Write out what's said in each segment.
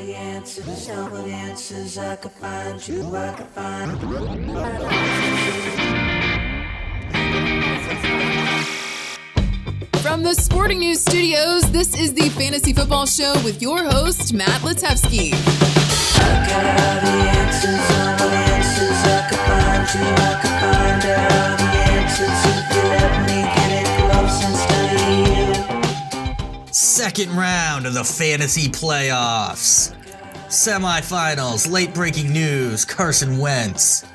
the answers, tell me the answers. I could find you, I could find From the Sporting News Studios, this is the Fantasy Football Show with your host, Matt Litevsky. I got all the answers, all the answers. I could find you, I could find all the answers. If you let me get it close and study you. Second round of the fantasy playoffs. Semifinals, late breaking news, Carson Wentz.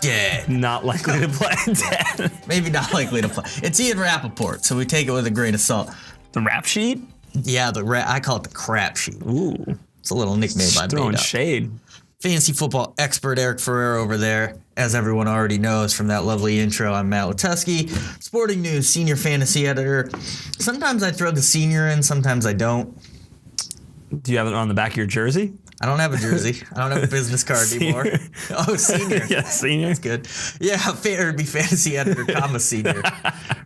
Dead. Not likely to play. Dead. Maybe not likely to play. It's Ian Rappaport, so we take it with a grain of salt. The rap sheet? Yeah, I call it the crap sheet. Ooh. It's a little nickname I made Throwing up. shade. Fantasy football expert Eric Ferrer over there. As everyone already knows from that lovely intro, I'm Matt Litevsky, Sporting News senior fantasy editor. Sometimes I throw the senior in, sometimes I don't. Do you have it on the back of your jersey? I don't have a jersey. I don't have a business card anymore. Oh, senior. Yeah, senior. That's good. Yeah, it'd be fantasy editor, comma senior.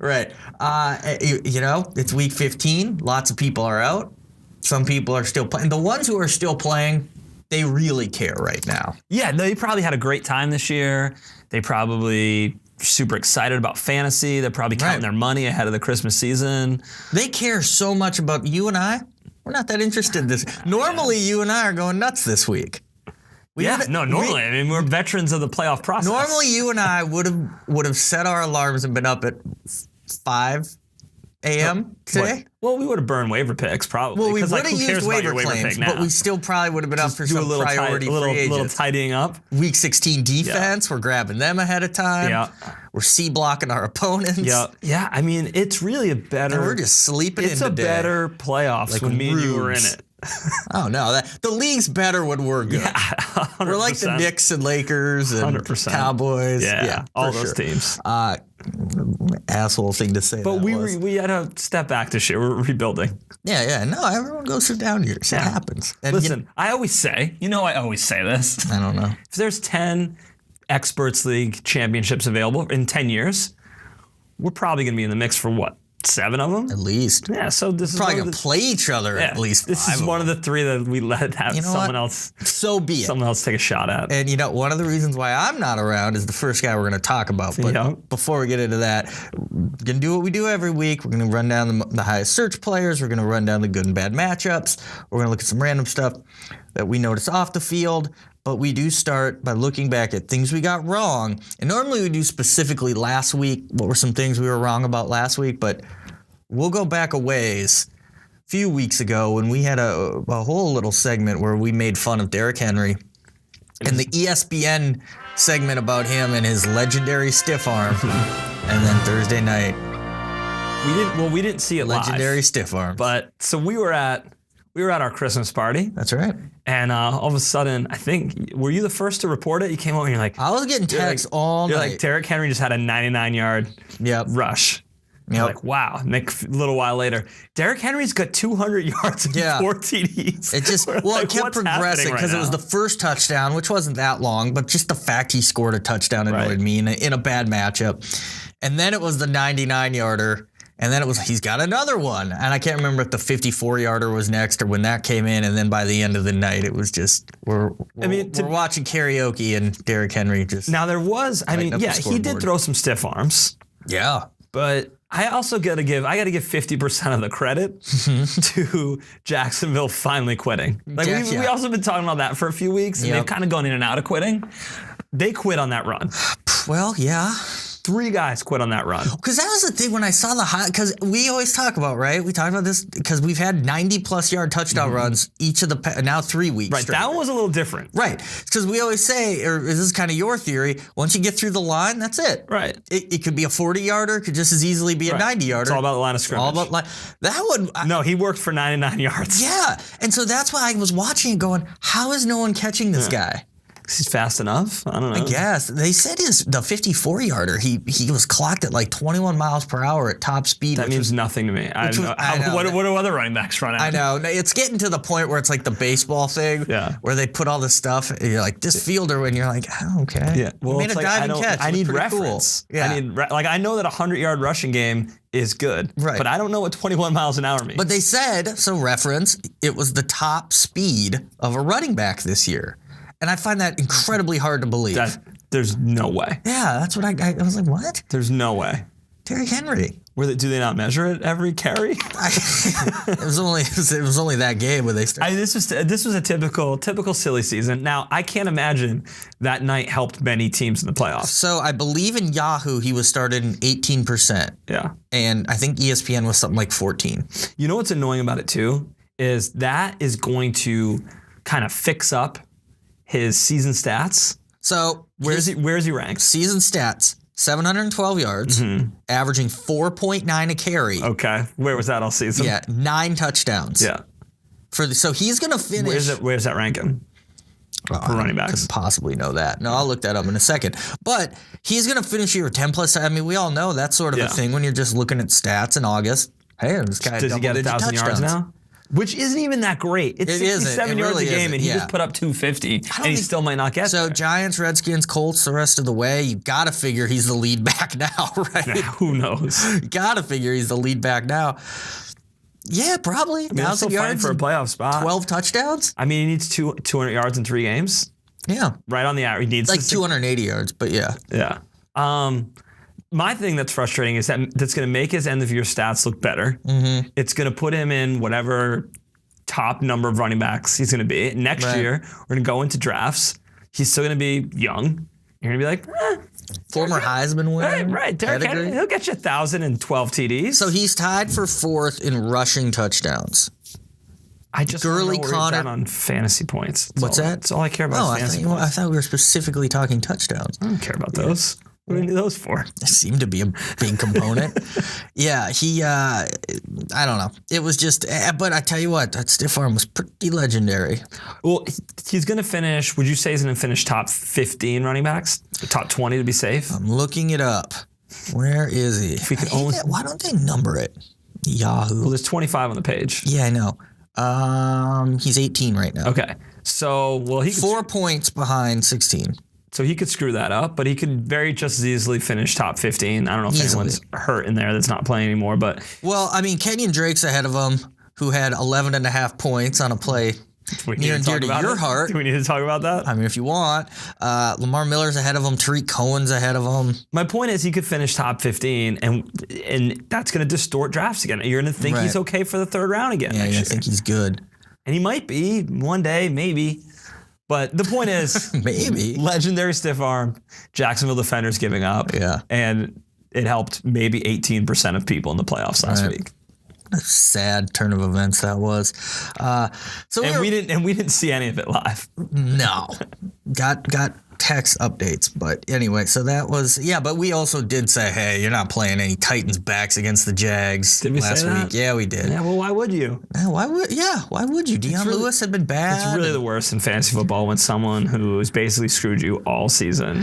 Right. It's week 15. Lots of people are out. Some people are still playing. The ones who are still playing, they really care right now. Yeah, they probably had a great time this year. They probably super excited about fantasy. They're probably counting their money ahead of the Christmas season. They care so much about you and I. We're not that interested in this. Normally, you and I are going nuts this week. Normally. I mean, we're veterans of the playoff process. Normally, you and I would have set our alarms and been up at 5 a.m. today. Well, we would have burned waiver picks probably. Well, we would have who cares used about your waiver claims, pick now? but we still probably would have been up for do some a little priority free little agents. tidying up. Week 16 defense, we're grabbing them ahead of time. Yeah. We're C-blocking our opponents. Yeah. I mean, it's really a better. And we're just sleeping in today. It's a better playoffs Like when me and you were in rubes. it. Oh, no, the league's better when we're good. Yeah, 100%. We're like the Knicks and Lakers and 100%. Cowboys. Yeah, all for those sure. teams. Asshole thing to say. But that we had to step back this year. We're rebuilding. Yeah. No, everyone goes through down years. It happens. And Listen, I always say this. I don't know. If there's 10 Experts League championships available in 10 years, we're probably going to be in the mix for what? 7 of them? At least. Yeah, so this is Probably going to play each other at least. This is one of the 3 that we let have someone else. So be it. Someone else take a shot at. And one of the reasons why I'm not around is the first guy we're going to talk about. But before we get into that, we're going to do what we do every week. We're going to run down the highest search players. We're going to run down the good and bad matchups. We're going to look at some random stuff that we notice off the field. But we do start by looking back at things we got wrong. And normally we do specifically last week. What were some things we were wrong about last week? But we'll go back a ways. A few weeks ago when we had a whole little segment where we made fun of Derrick Henry and the ESPN segment about him and his legendary stiff arm. And then Thursday night, we didn't see it legendary live, stiff arm. But so we were at our Christmas party. That's right. And all of a sudden, I think, were you the first to report it? You came over and you're like, I was getting texts all night. You're like, Derrick Henry just had a 99-yard rush. You're like, wow. And a little while later, Derrick Henry's got 200 yards and 4 TDs. It just, it kept progressing because it was the first touchdown, which wasn't that long, but just the fact he scored a touchdown annoyed me in a bad matchup. And then it was the 99-yarder. And then he's got another one. And I can't remember if the 54-yarder was next or when that came in. And then by the end of the night, it was just, we're watching karaoke and Derrick Henry just. Now there was, he did throw some stiff arms. Yeah. But I also got to give 50% of the credit to Jacksonville finally quitting. Like we also been talking about that for a few weeks, and they've kind of gone in and out of quitting. They quit on that run. Well, yeah. 3 guys quit on that run. Because that was the thing when I saw because we always talk about, right? We talked about this because we've had 90-plus yard touchdown runs each of now 3 weeks. Right, straight. that one was a little different. Right, because we always say, or this is kind of your theory, once you get through the line, that's it. Right. It could be a 40-yarder, could just as easily be a 90-yarder. It's all about the line of scrimmage. All about that one. No, he worked for 99 yards. Yeah, and so that's why I was watching it going, how is no one catching this guy? He's fast enough. I don't know. I guess. They said the 54-yarder, he was clocked at like 21 miles per hour at top speed. That means nothing to me. I know. What do other running backs run at? I know. It's getting to the point where it's like the baseball thing where they put all this stuff and you're like, this fielder, and you're like, oh, okay. Yeah. Well, made a diving catch. I need reference. Cool. Yeah. I know that a 100-yard rushing game is good. Right. But I don't know what 21 miles an hour means. But they said, so reference, it was the top speed of a running back this year. And I find that incredibly hard to believe. There's no way. Yeah, that's what I was like, what? There's no way. Derrick Henry. Do they not measure it every carry? It was only that game where they started. This was a typical silly season. Now, I can't imagine that night helped many teams in the playoffs. So I believe in Yahoo he was started in 18%. Yeah. And I think ESPN was something like 14. You know what's annoying about it too? Is that is going to kind of fix up his season stats. So where's he ranked? Season stats. 712 yards, averaging 4.9 a carry. Okay. Where was that all season? Yeah, 9 touchdowns. Yeah. So he's going to finish. Where's that ranking? For running backs? I couldn't possibly know that. No, I'll look that up in a second. But he's going to finish here with 10 plus. I mean, we all know that's sort of a thing when you're just looking at stats in August. Hey, this guy does he get 1,000 yards now? Which isn't even that great. It's 67 yards really a game, isn't. and he just put up 250, and he still might not get there. So Giants, Redskins, Colts, the rest of the way, you got to figure he's the lead back now, right? Who knows? You got to figure he's the lead back now. Yeah, probably. 1,000 yards for a playoff spot. 12 touchdowns? I mean, he needs 200 yards in 3 games. Yeah. Right on the average. He needs like 280 yards, but yeah. Yeah. My thing that's frustrating is that's going to make his end of year stats look better. Mm-hmm. It's going to put him in whatever top number of running backs he's going to be. Next year, we're going to go into drafts. He's still going to be young. You're going to be like, former Heisman winner. Right. Derrick Henry, he'll get you 1,012 TDs. So he's tied for 4th in rushing touchdowns. I just Gurley want to know where he's at on fantasy points. What's that? That's all I care about is fantasy points. I thought we were specifically talking touchdowns. I don't care about those. What do we need those for? It seemed to be a big component. Yeah, I don't know. It was just, but I tell you what, that stiff arm was pretty legendary. Well, he's going to finish, would you say he's going to finish top 15 running backs? Top 20 to be safe? I'm looking it up. Where is he? If we could only... Why don't they number it? Yahoo. Well, there's 25 on the page. Yeah, I know. He's 18 right now. Okay. So, well, he 4 points behind 16. So he could screw that up, but he could very just as easily finish top 15. I don't know if anyone's hurt in there that's not playing anymore, but... Well, I mean, Kenyon Drake's ahead of him, who had 11.5 points on a play near and dear to your heart. Do we need to talk about that? I mean, if you want. Lamar Miller's ahead of him. Tariq Cohen's ahead of him. My point is he could finish top 15, and that's going to distort drafts again. You're going to think he's okay for the 3rd round again. Yeah, I think he's good. And he might be one day, maybe. But the point is, maybe legendary stiff arm, Jacksonville defenders giving up. Yeah. And it helped maybe 18% of people in the playoffs last week. What a sad turn of events that was. We didn't see any of it live. No. Got text updates. But anyway, so that was, but we also did say, hey, you're not playing any Titans backs against the Jags last week. Yeah, we did. Yeah, well, why would you? Why would you? Deion Lewis had been bad. It's really the worst in fantasy football when someone who has basically screwed you all season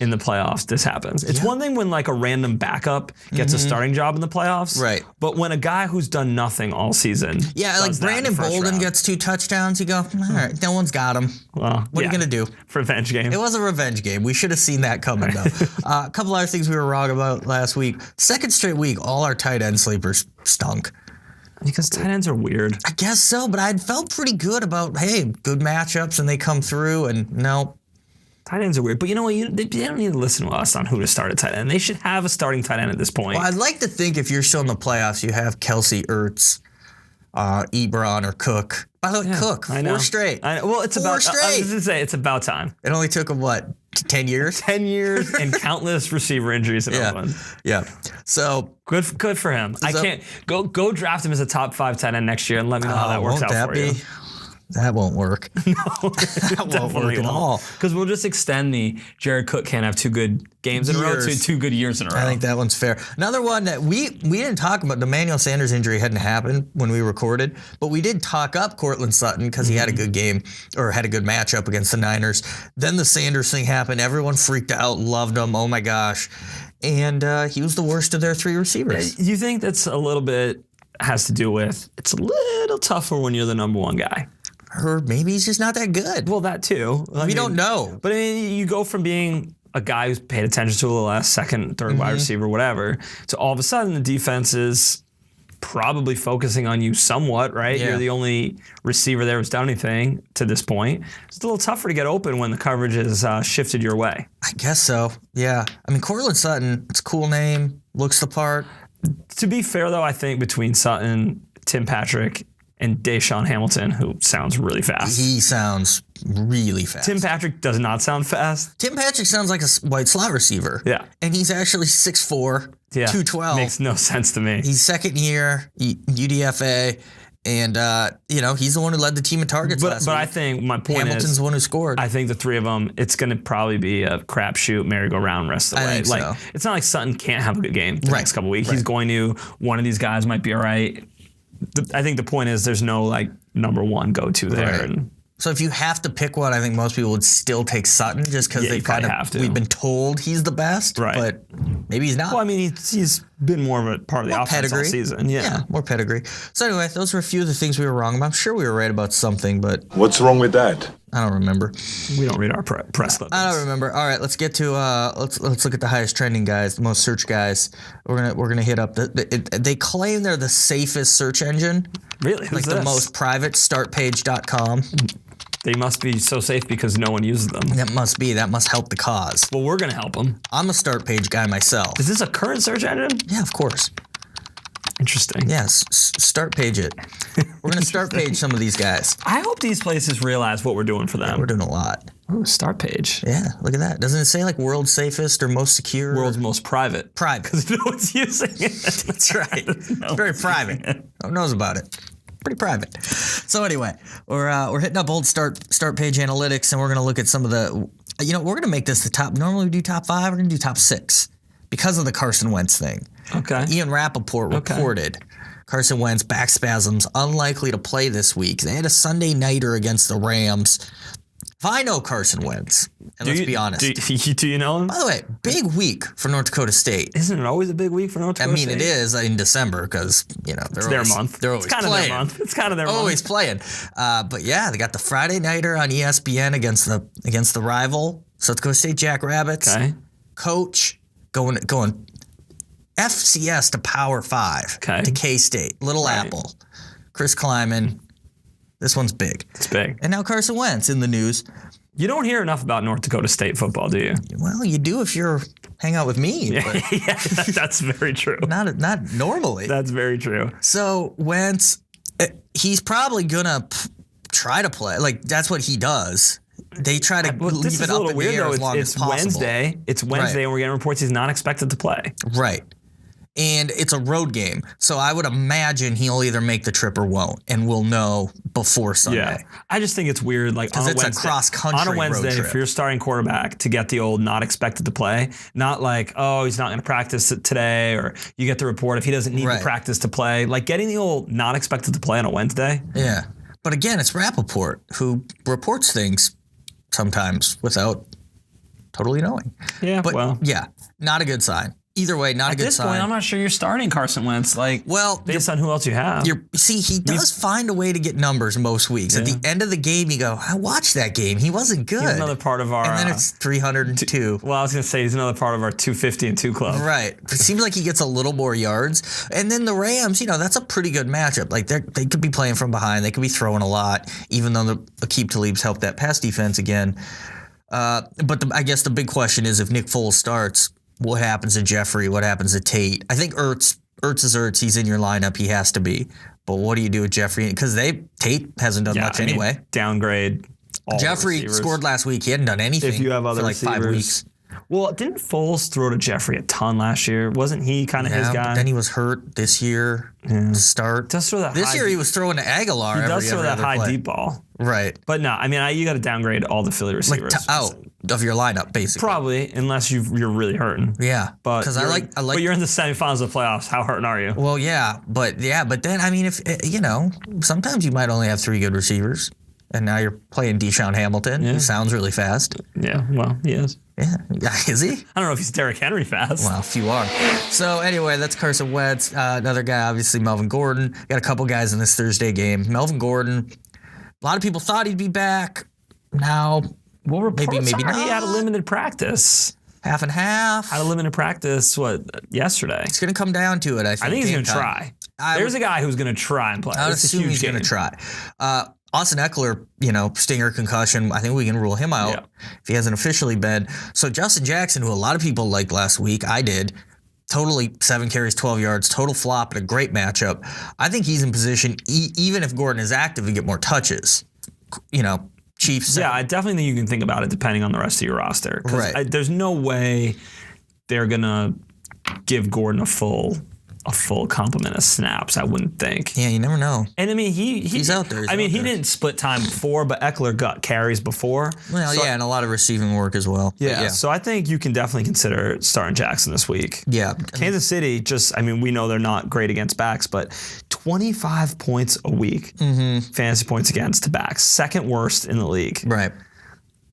in the playoffs, this happens. It's one thing when like a random backup gets a starting job in the playoffs. Right. But when a guy who's done nothing all season. Yeah, like Brandon Bolden gets 2 touchdowns, you go, all right, no one's got him. Well, what are you going to do? Revenge game. It was a revenge game. We should have seen that coming, though. A couple other things we were wrong about last week. 2nd straight week, all our tight end sleepers stunk. Because tight ends are weird. I guess so, but I'd felt pretty good about, hey, good matchups, and they come through, and no. Tight ends are weird. But you know what? They don't need to listen to us on who to start at tight end. They should have a starting tight end at this point. Well, I'd like to think if you're still in the playoffs, you have Kelsey, Ertz, Ebron, or Cook. By the way, Cook, 4 straight. Well, it's 4 straight. I was going to say, it's about time. It only took him, 10 years? 10 years and countless receiver injuries in Oakland. Yeah. So good for him. I can't go draft him as a top 5 tight end next year and let me know how that works out for you. That won't work. No, that won't work at all. Because we'll just extend the Jared Cook can't have 2 good games in a row to 2 good years in a row. I think that one's fair. Another one that we didn't talk about, the Emmanuel Sanders injury hadn't happened when we recorded, but we did talk up Cortland Sutton because he had a good game or had a good matchup against the Niners. Then the Sanders thing happened. Everyone freaked out, loved him. Oh my gosh. And he was the worst of their 3 receivers. You think that's a little bit has to do with it's a little tougher when you're the number 1 guy? Or maybe he's just not that good. Well, that too. We don't know. But I mean, you go from being a guy who's paid attention to a little less, second, third wide receiver, whatever. So all of a sudden the defense is probably focusing on you somewhat, right? Yeah. You're the only receiver there who's done anything to this point. It's a little tougher to get open when the coverage has shifted your way. I guess so. Yeah. I mean, Courtland Sutton, it's a cool name, looks the part. To be fair, though, I think between Sutton, Tim Patrick, and Deshaun Hamilton, who sounds really fast. He sounds really fast. Tim Patrick does not sound fast. Tim Patrick sounds like a white slot receiver. Yeah. And he's actually 6'4", 212. Makes no sense to me. He's second year, UDFA, and, he's the one who led the team in targets last week. But I think my point Hamilton's the one who scored. I think the three of them, it's going to probably be a crapshoot, merry-go-round rest of the way. think so. It's not like Sutton can't have a good game the next couple weeks. He's going to. One of these guys might be all right. I think the point is there's no, number one go-to there. Right. And So if you have to pick one, I think most people would still take Sutton just because they kind of we've been told he's the best, right? But maybe he's not. Well, I mean, he's been more of a part of the offense all season. Yeah, more pedigree. So anyway, those were a few of the things we were wrong about. I'm sure we were right about something, but what's wrong with that? I don't remember. We don't read our press clippings. I don't remember. All right, let's get to let's look at the highest trending guys, the most search guys. We're gonna hit up they claim they're the safest search engine. Really? Like the most private, startpage.com. They must be so safe because no one uses them. That must help the cause. Well, we're going to help them. I'm a start page guy myself. Is this a current search engine? Yeah, of course. Interesting. Yes, start page it. We're going to start page some of these guys. I hope these places realize what we're doing for them. Yeah, we're doing a lot. Ooh, start page. Yeah, look at that. Doesn't it say world's safest or most secure? World's most private. Private. Because no one's using it. That's right. It's very private. No one knows about it. Pretty private. So anyway, we're hitting up old start page analytics, and we're going to look at some of the. We're going to make this the top. Normally we do top 5. We're going to do top 6 because of the Carson Wentz thing. Okay. Ian Rappaport reported Carson Wentz back spasms, unlikely to play this week. They had a Sunday nighter against the Rams. If I know Carson Wentz, and let's be honest. Do you know him? By the way, big week for North Dakota State. Isn't it always a big week for North Dakota State? It is in December because, it's their month. They're always playing. It's kind of their month. Always playing. But yeah, they got the Friday nighter on ESPN against the rival South Dakota State Jackrabbits. Okay. Coach going FCS to Power 5 to K-State. Little Apple. Chris Kleiman. This one's big. It's big. And now Carson Wentz in the news. You don't hear enough about North Dakota State football, do you? Well, you do if you're hang out with me. Yeah, that's very true. Not normally. That's very true. So Wentz, he's probably gonna try to play. That's what he does. They try to leave it up in the air as long as possible. It's Wednesday, and we're getting reports he's not expected to play. Right. And it's a road game. So I would imagine he'll either make the trip or won't, and we'll know before Sunday. Yeah. I just think it's weird, on a Wednesday. A cross-country on a Wednesday, road trip. if you're starting quarterback to get the old not expected to play, not he's not going to practice today, or you get the report if he doesn't need to practice to play. Getting the old not expected to play on a Wednesday. Yeah. But again, it's Rappaport who reports things sometimes without totally knowing. Yeah, but yeah, not a good sign. Either way, not a good sign. At this point, I'm not sure you're starting Carson Wentz. Based on who else you have. He does find a way to get numbers most weeks. Yeah. At the end of the game, you go, I watched that game. He wasn't good. He's another part of our... And then it's 302. Well, I was going to say he's another part of our 250 and 2 club. Right. It seems like he gets a little more yards. And then the Rams, that's a pretty good matchup. They could be playing from behind. They could be throwing a lot, even though Aqib Talib's helped that pass defense again. But I guess the big question is if Nick Foles starts... What happens to Jeffrey? What happens to Tate? I think Ertz is Ertz. He's in your lineup. He has to be. But what do you do with Jeffrey? Because Tate hasn't done much anyway. Downgrade all Jeffrey scored last week. He hadn't done anything if you have other for receivers. 5 weeks. Well, didn't Foles throw to Jeffrey a ton last year? Wasn't he kind of his guy? But then he was hurt this year to start. Does throw that this year he was throwing to Aguilar. He does throw that high deep ball. Right. But no, you got to downgrade all the Philly receivers. Out of your lineup, basically. Probably, unless you're really hurting. Yeah. But but you're in the semifinals of the playoffs. How hurting are you? Well, but then if sometimes you might only have 3 good receivers, and now you're playing Deshaun Hamilton, who sounds really fast. Yeah, well, he is. Yeah, is he? I don't know if he's Derrick Henry fast. Well, a few are. So anyway, that's Carson Wentz. Another guy, obviously, Melvin Gordon. Got a couple guys in this Thursday game. Melvin Gordon, a lot of people thought he'd be back. Now, maybe not. He had a limited practice. half and half. Had a limited practice, yesterday? It's going to come down to it, I think. I think he's going to try. There's a guy who's going to try and play. I would assume he's going to try. Austin Eckler, stinger concussion. I think we can rule him out if he hasn't officially been. So Justin Jackson, who a lot of people liked last week, I did. Totally 7 carries, 12 yards, total flop, and a great matchup. I think he's in position, even if Gordon is active, to get more touches. Chiefs. Yeah, I definitely think you can think about it depending on the rest of your roster. Right. There's no way they're going to give Gordon a full complement of snaps, I wouldn't think. Yeah, you never know. And I mean, he's out there. He didn't split time before, but Eckler got carries before. Well, and a lot of receiving work as well. Yeah, so I think you can definitely consider starting Jackson this week. Yeah. Kansas City, we know they're not great against backs, but 25 points a week, fantasy points against to backs, second worst in the league. Right.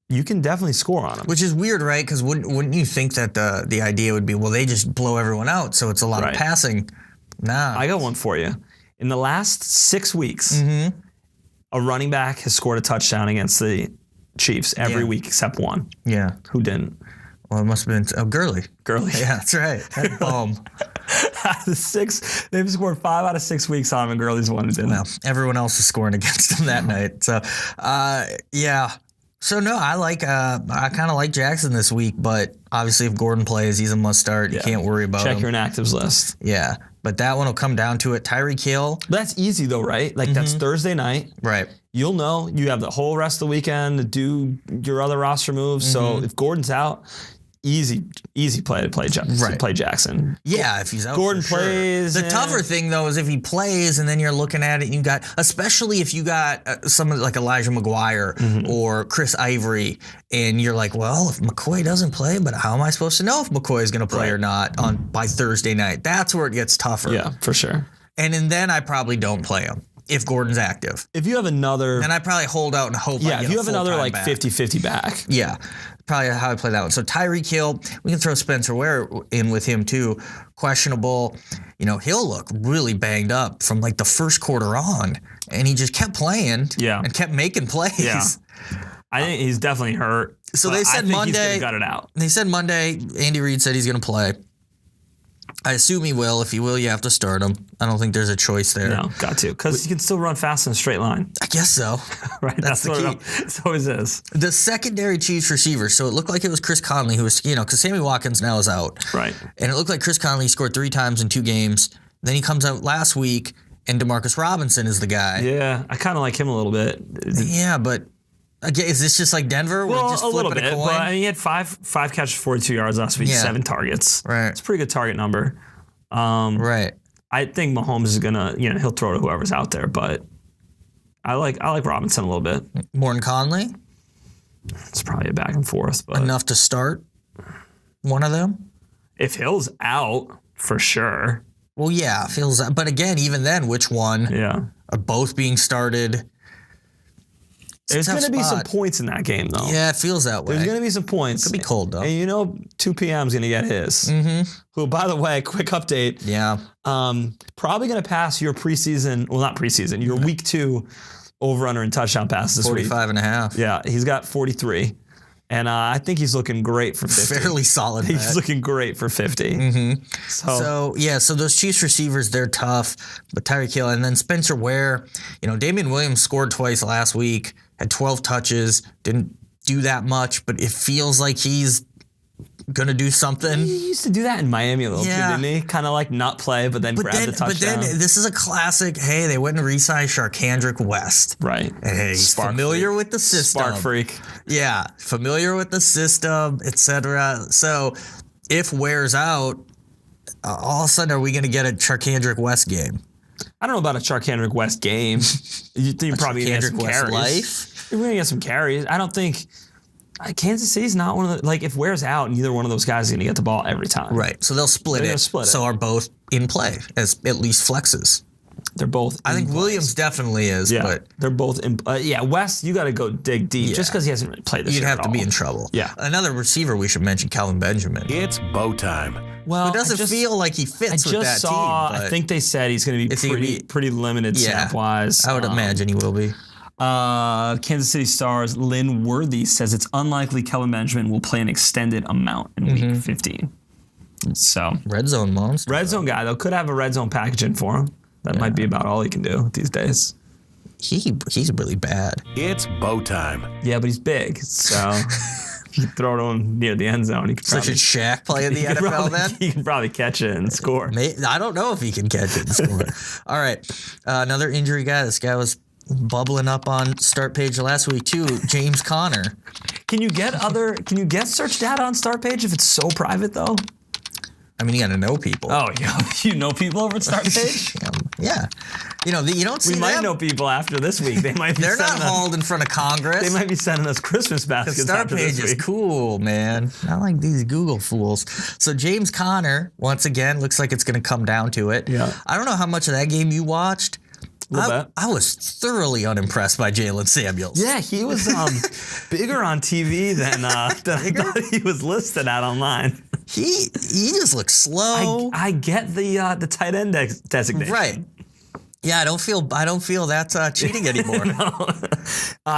You can definitely score on them. Which is weird, right? Because wouldn't you think that the idea would be, well, they just blow everyone out, so it's a lot of passing. Nah. I got one for you. In the last 6 weeks, a running back has scored a touchdown against the Chiefs every week except one. Yeah. Who didn't? Well, it must have been Gurley. Gurley. Yeah, that's right. Out of 6, they've scored 5 out of 6 weeks on him, and Gurley's one who didn't. Well, everyone else was scoring against him that night. So, yeah. So no, I kind of like Jackson this week, but obviously if Gordon plays, he's a must start. You can't worry about him. Check your inactives list. Yeah, but that one will come down to it. Tyreek Hill. That's easy though, right? That's Thursday night. Right. You'll know. You have the whole rest of the weekend to do your other roster moves. So if Gordon's out, easy play to play Jackson. Yeah, if he's out, Gordon for plays. Sure. The tougher thing though is if he plays and then you're looking at it and you got, especially if you got someone like Elijah McGuire or Chris Ivory, and you're like, well, if McCoy doesn't play, but how am I supposed to know if McCoy is going to play or not by Thursday night? That's where it gets tougher. Yeah, for sure. And then I probably don't play him if Gordon's active. If you have another, then I probably hold out and hope. Yeah, if you have another 50-50 back. Yeah. Probably how I play that one. So Tyreek Hill, we can throw Spencer Ware in with him too. Questionable. He'll look really banged up from the first quarter on, and he just kept playing and kept making plays. Yeah. I think he's definitely hurt. So they said Monday. He's gonna gut it out. They said Monday, Andy Reid said he's going to play. I assume he will. If he will, you have to start him. I don't think there's a choice there. No, got to. Because he can still run fast in a straight line. I guess so. Right, that's the key. It always is. The secondary Chiefs receiver, so it looked like it was Chris Conley who was, because Sammy Watkins now is out. Right. And it looked like Chris Conley scored 3 times in 2 games. Then he comes out last week, and DeMarcus Robinson is the guy. Yeah, I kind of like him a little bit. Yeah, but again, is this just like Denver? Well, just a little bit. coin? But he had five catches, 42 yards last week, 7 targets. Right. It's a pretty good target number. Right. I think Mahomes is gonna, he'll throw to whoever's out there, but I like Robinson a little bit. More than Conley? It's probably a back and forth, but enough to start one of them? If Hill's out, for sure. Well, yeah, Hill's out. But again, even then, which one? Yeah. Are both being started? There's going to be some points in that game, though. Yeah, it feels that way. There's going to be some points. Could be cold, though. And 2 p.m.'s going to get his. Who, by the way, quick update. Yeah. Probably going to pass your preseason, well, not preseason, your week 2 over-under and touchdown passes this week. 45.5. Yeah, he's got 43. And I think he's looking great for 50. Fairly solid. He's looking great for 50. So those Chiefs receivers, they're tough. But Tyreek Hill and then Spencer Ware, Damian Williams scored twice last week, had 12 touches, didn't do that much, but it feels like he's going to do something. He used to do that in Miami a little bit, didn't he? Kind of like not play, but then grab the touchdown. But then this is a classic, hey, they went and re-signed Sharkhandrick West. Right. Hey, he's familiar with the system. Spark freak. Yeah, familiar with the system, etc. So if Ware's out, all of a sudden are we going to get a Sharkhandrick West game? I don't know about a Sharkhandrick West game. You think probably going to get some carries. Life? We're going to get some carries. I don't think Kansas City's not one of the, if Ware's out, neither one of those guys is going to get the ball every time. Right. So they'll split it. So are both in play as at least flexes. They're both I think Williams definitely is, but they're both in West, you got to go dig deep just because he hasn't really played this year. You'd have to be in trouble. Yeah. Another receiver we should mention, Calvin Benjamin. It's bow time. Well, it doesn't feel like he fits with that team. I think they said he's going to be pretty limited snap-wise. I would imagine he will be. Kansas City Stars Lynn Worthy says it's unlikely Kelvin Benjamin will play an extended amount in Week 15. So red zone monster. Red zone guy though, could have a red zone package in for him. That might be about all he can do these days. He's really bad. It's bow time. Yeah, but he's big, so you throw it on near the end zone. He could Such a Shaq play in the NFL then? He can probably catch it and score. I don't know if he can catch it and score. All right. Another injury guy. This guy was bubbling up on start page last week too. James Conner. Can you get search data on start page if it's so private though? I mean, you got to know people. Oh, you know people over at start page? Yeah. You don't see them. We might know people after this week. They might be They're not hauled in front of Congress. They might be sending us Christmas baskets start after page this week. is cool, man. Not like these Google fools. So James Conner, once again, looks like it's going to come down to it. Yeah. I don't know how much of that game you watched. I was thoroughly unimpressed by Jalen Samuels. Yeah, he was bigger on TV than I thought he was listed at online. He just looks slow. I get the tight end designation. Right. Yeah, I don't feel that's cheating anymore. No.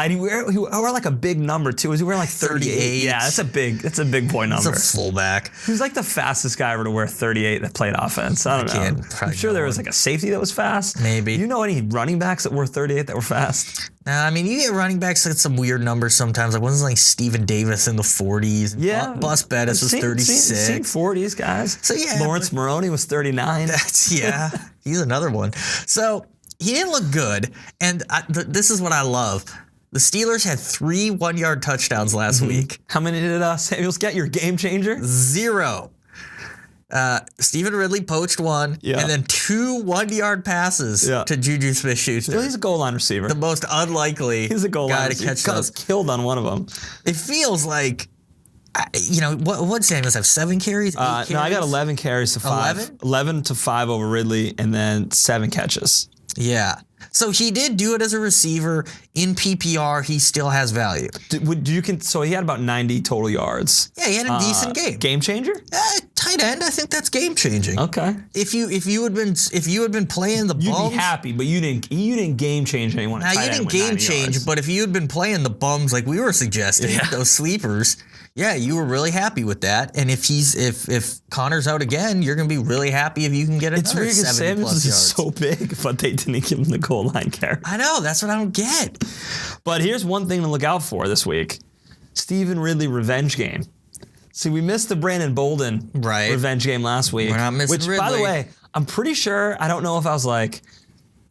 He wore like a big number too. Was he wearing like 38? Yeah, that's a big boy number. It's a fullback. He was like the fastest guy ever to wear 38 that played offense. I don't know. I'm sure there was like a safety that was fast. Maybe. You know any running backs that wore 38 that were fast? I mean, you get running backs at some weird numbers sometimes. Like wasn't like Steven Davis in the 40s. Yeah. Bus Bettis was 36. Seen 40s guys. So yeah. Lawrence Maroney was 39. He's another one. So he didn't look good, and this is what I love. The Steelers had 3 one-yard touchdowns last week. How many did Samuels get? Your game changer? 0. Stephen Ridley poached 1, and then 2 one-yard passes to Juju Smith-Schuster. Well, he's a goal line receiver. The most unlikely guy to catch those. He got killed on one of them. It feels like, what Samuels have 7 carries? 8 carries? No, I got 11 carries to 5. 11 to 5 over Ridley, and then 7 catches. Yeah. So he did do it as a receiver. In PPR, he still has value. So he had about 90 total yards. Yeah, he had a decent game. Game changer? Tight end, I think that's game changing. Okay. If you had been playing the bums, you'd be happy, but you didn't game change anyone. Now you didn't game change, but if you had been playing the bums like we were suggesting, those sleepers, yeah, you were really happy with that. And if Connor's out again, you're gonna be really happy if you can get another 70 plus yards. Is so big, but they didn't give him the goal line carry. I know, that's what I don't get. But here's one thing to look out for this week: Stephen Ridley revenge game. See, we missed the Brandon Bolden revenge game last week. We're not missing Ridley. By the way, I'm pretty sure, I don't know if I was like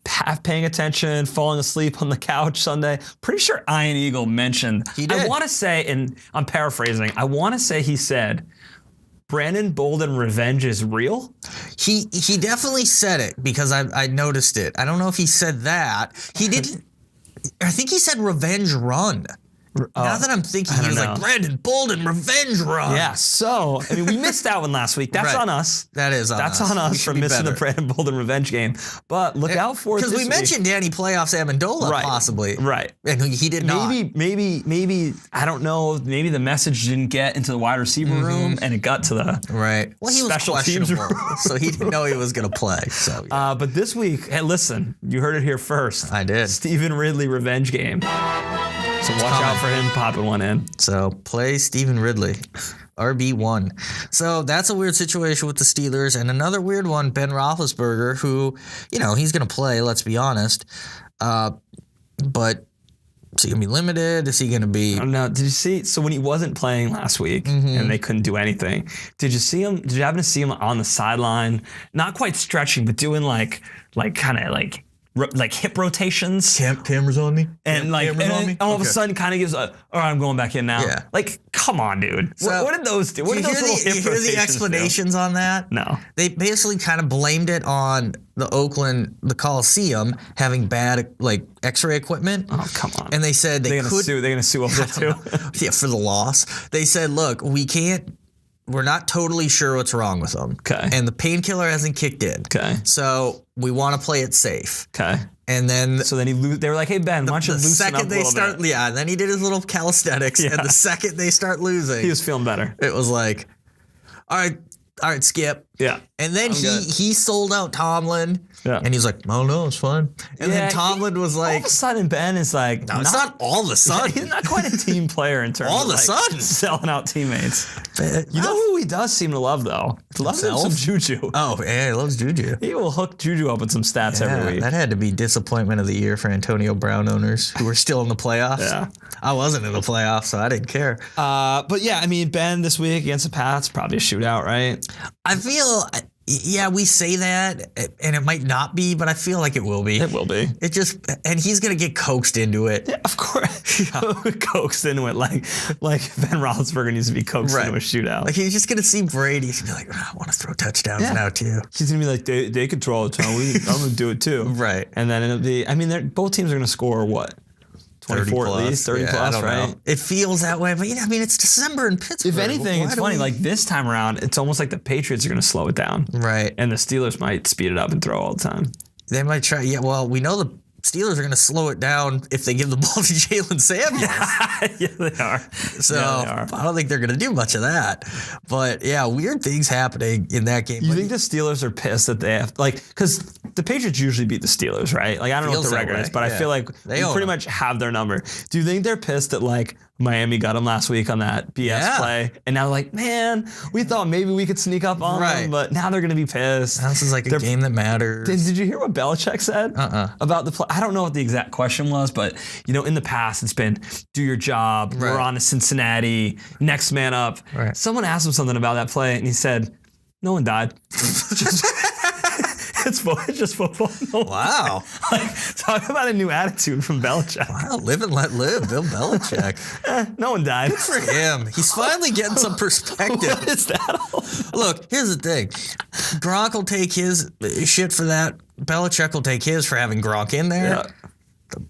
half paying attention, falling asleep on the couch Sunday. Pretty sure Ian Eagle mentioned. He did. I want to say, and I'm paraphrasing, I want to say he said, Brandon Bolden revenge is real? He definitely said it because I noticed it. I don't know if he said that. He didn't. I think he said revenge run. Now that I'm thinking, he was like, Brandon Bolden, revenge run. Yeah, so, I mean, we missed that one last week. That's on us. That is on us. That's on us for missing the Brandon Bolden revenge game. But look out for it this week. Because we mentioned Danny Playoffs Amendola, possibly. Right. And he did not. Maybe, I don't know, maybe the message didn't get into the wide receiver room and it got to the Well, he was special teams room. So he didn't know he was going to play. So, but this week, hey, listen, you heard it here first. I did. Stephen Ridley revenge game. So watch out for him popping one in. So play Stephen Ridley, RB1. So that's a weird situation with the Steelers. And another weird one, Ben Roethlisberger, who, he's going to play, let's be honest. But is he going to be limited? Is he going to be... I don't know. Did you see... So when he wasn't playing last week and they couldn't do anything, did you happen to see him on the sideline? Not quite stretching, but doing like hip rotations. Cameras on me? And all of a sudden kind of gives all right, I'm going back in now. Yeah. Like, come on, dude. So, what did those do? What did those little hip rotations do? Hear the explanations on that? No. They basically kind of blamed it on the Coliseum having bad, X-ray equipment. Oh, come on. And they said they're going to sue over it too? Yeah, for the loss. They said, look, we're not totally sure what's wrong with them. Okay. And the painkiller hasn't kicked in. Okay. So we want to play it safe. Okay. And then... So then they were like, hey, Ben, why don't you loosen up a little bit? Yeah, and then he did his little calisthenics. Yeah. And the second they start losing... He was feeling better. It was like, all right, Skip. Yeah. And then he sold out Tomlin. Yeah. And he's like, oh, no, it's fine. And then Tomlin was like... All of a sudden, Ben is like... No, it's not all of a sudden. He's not quite a team player in terms all of a sudden selling out teammates. You know who he does seem to love, though? He loves him some Juju. Oh, yeah, he loves Juju. He will hook Juju up with some stats every week. That had to be disappointment of the year for Antonio Brown owners who were still in the playoffs. Yeah. I wasn't in the playoffs, so I didn't care. But yeah, I mean, Ben this week against the Pats, probably a shootout, right? I feel... Yeah, we say that, and it might not be, but I feel like it will be. It will be. It just, and he's gonna get coaxed into it. Yeah, of course, coaxed into it, like Ben Roethlisberger needs to be coaxed into a shootout. Like he's just gonna see Brady, he's gonna be like, I want to throw touchdowns now too. He's gonna be like, they control all the time. I'm gonna do it too. Right. And then it'll be. I mean, both teams are gonna score what? 24 at least, 30 plus, right? Know. It feels that way, but I mean, it's December in Pittsburgh. If anything, it's funny. Like this time around, it's almost like the Patriots are going to slow it down, right? And the Steelers might speed it up and throw all the time. They might try. Yeah, well, we know the Steelers are going to slow it down if they give the ball to Jalen Samuels. Yeah, they are. So I don't think they're going to do much of that. But yeah, weird things happening in that game. You think the Steelers are pissed that they have, like, because the Patriots usually beat the Steelers, right? Like, I don't know what the record is, but I feel like they pretty much have their number. Do you think they're pissed that, like, Miami got them last week on that BS play, and now they're like, man, we thought maybe we could sneak up on them, but now they're going to be pissed. This is like a game that matters. Did you hear what Belichick said about the play? I don't know what the exact question was, but, you know, in the past, it's been, do your job, we're on to Cincinnati, next man up. Right. Someone asked him something about that play, and he said, no one died. It's just football. No. Wow. Like, talk about a new attitude from Belichick. Wow, live and let live, Bill Belichick. No one died. Good for him. He's finally getting some perspective. What is that all? Look, here's the thing. Gronk will take his shit for that. Belichick will take his for having Gronk in there. Yeah.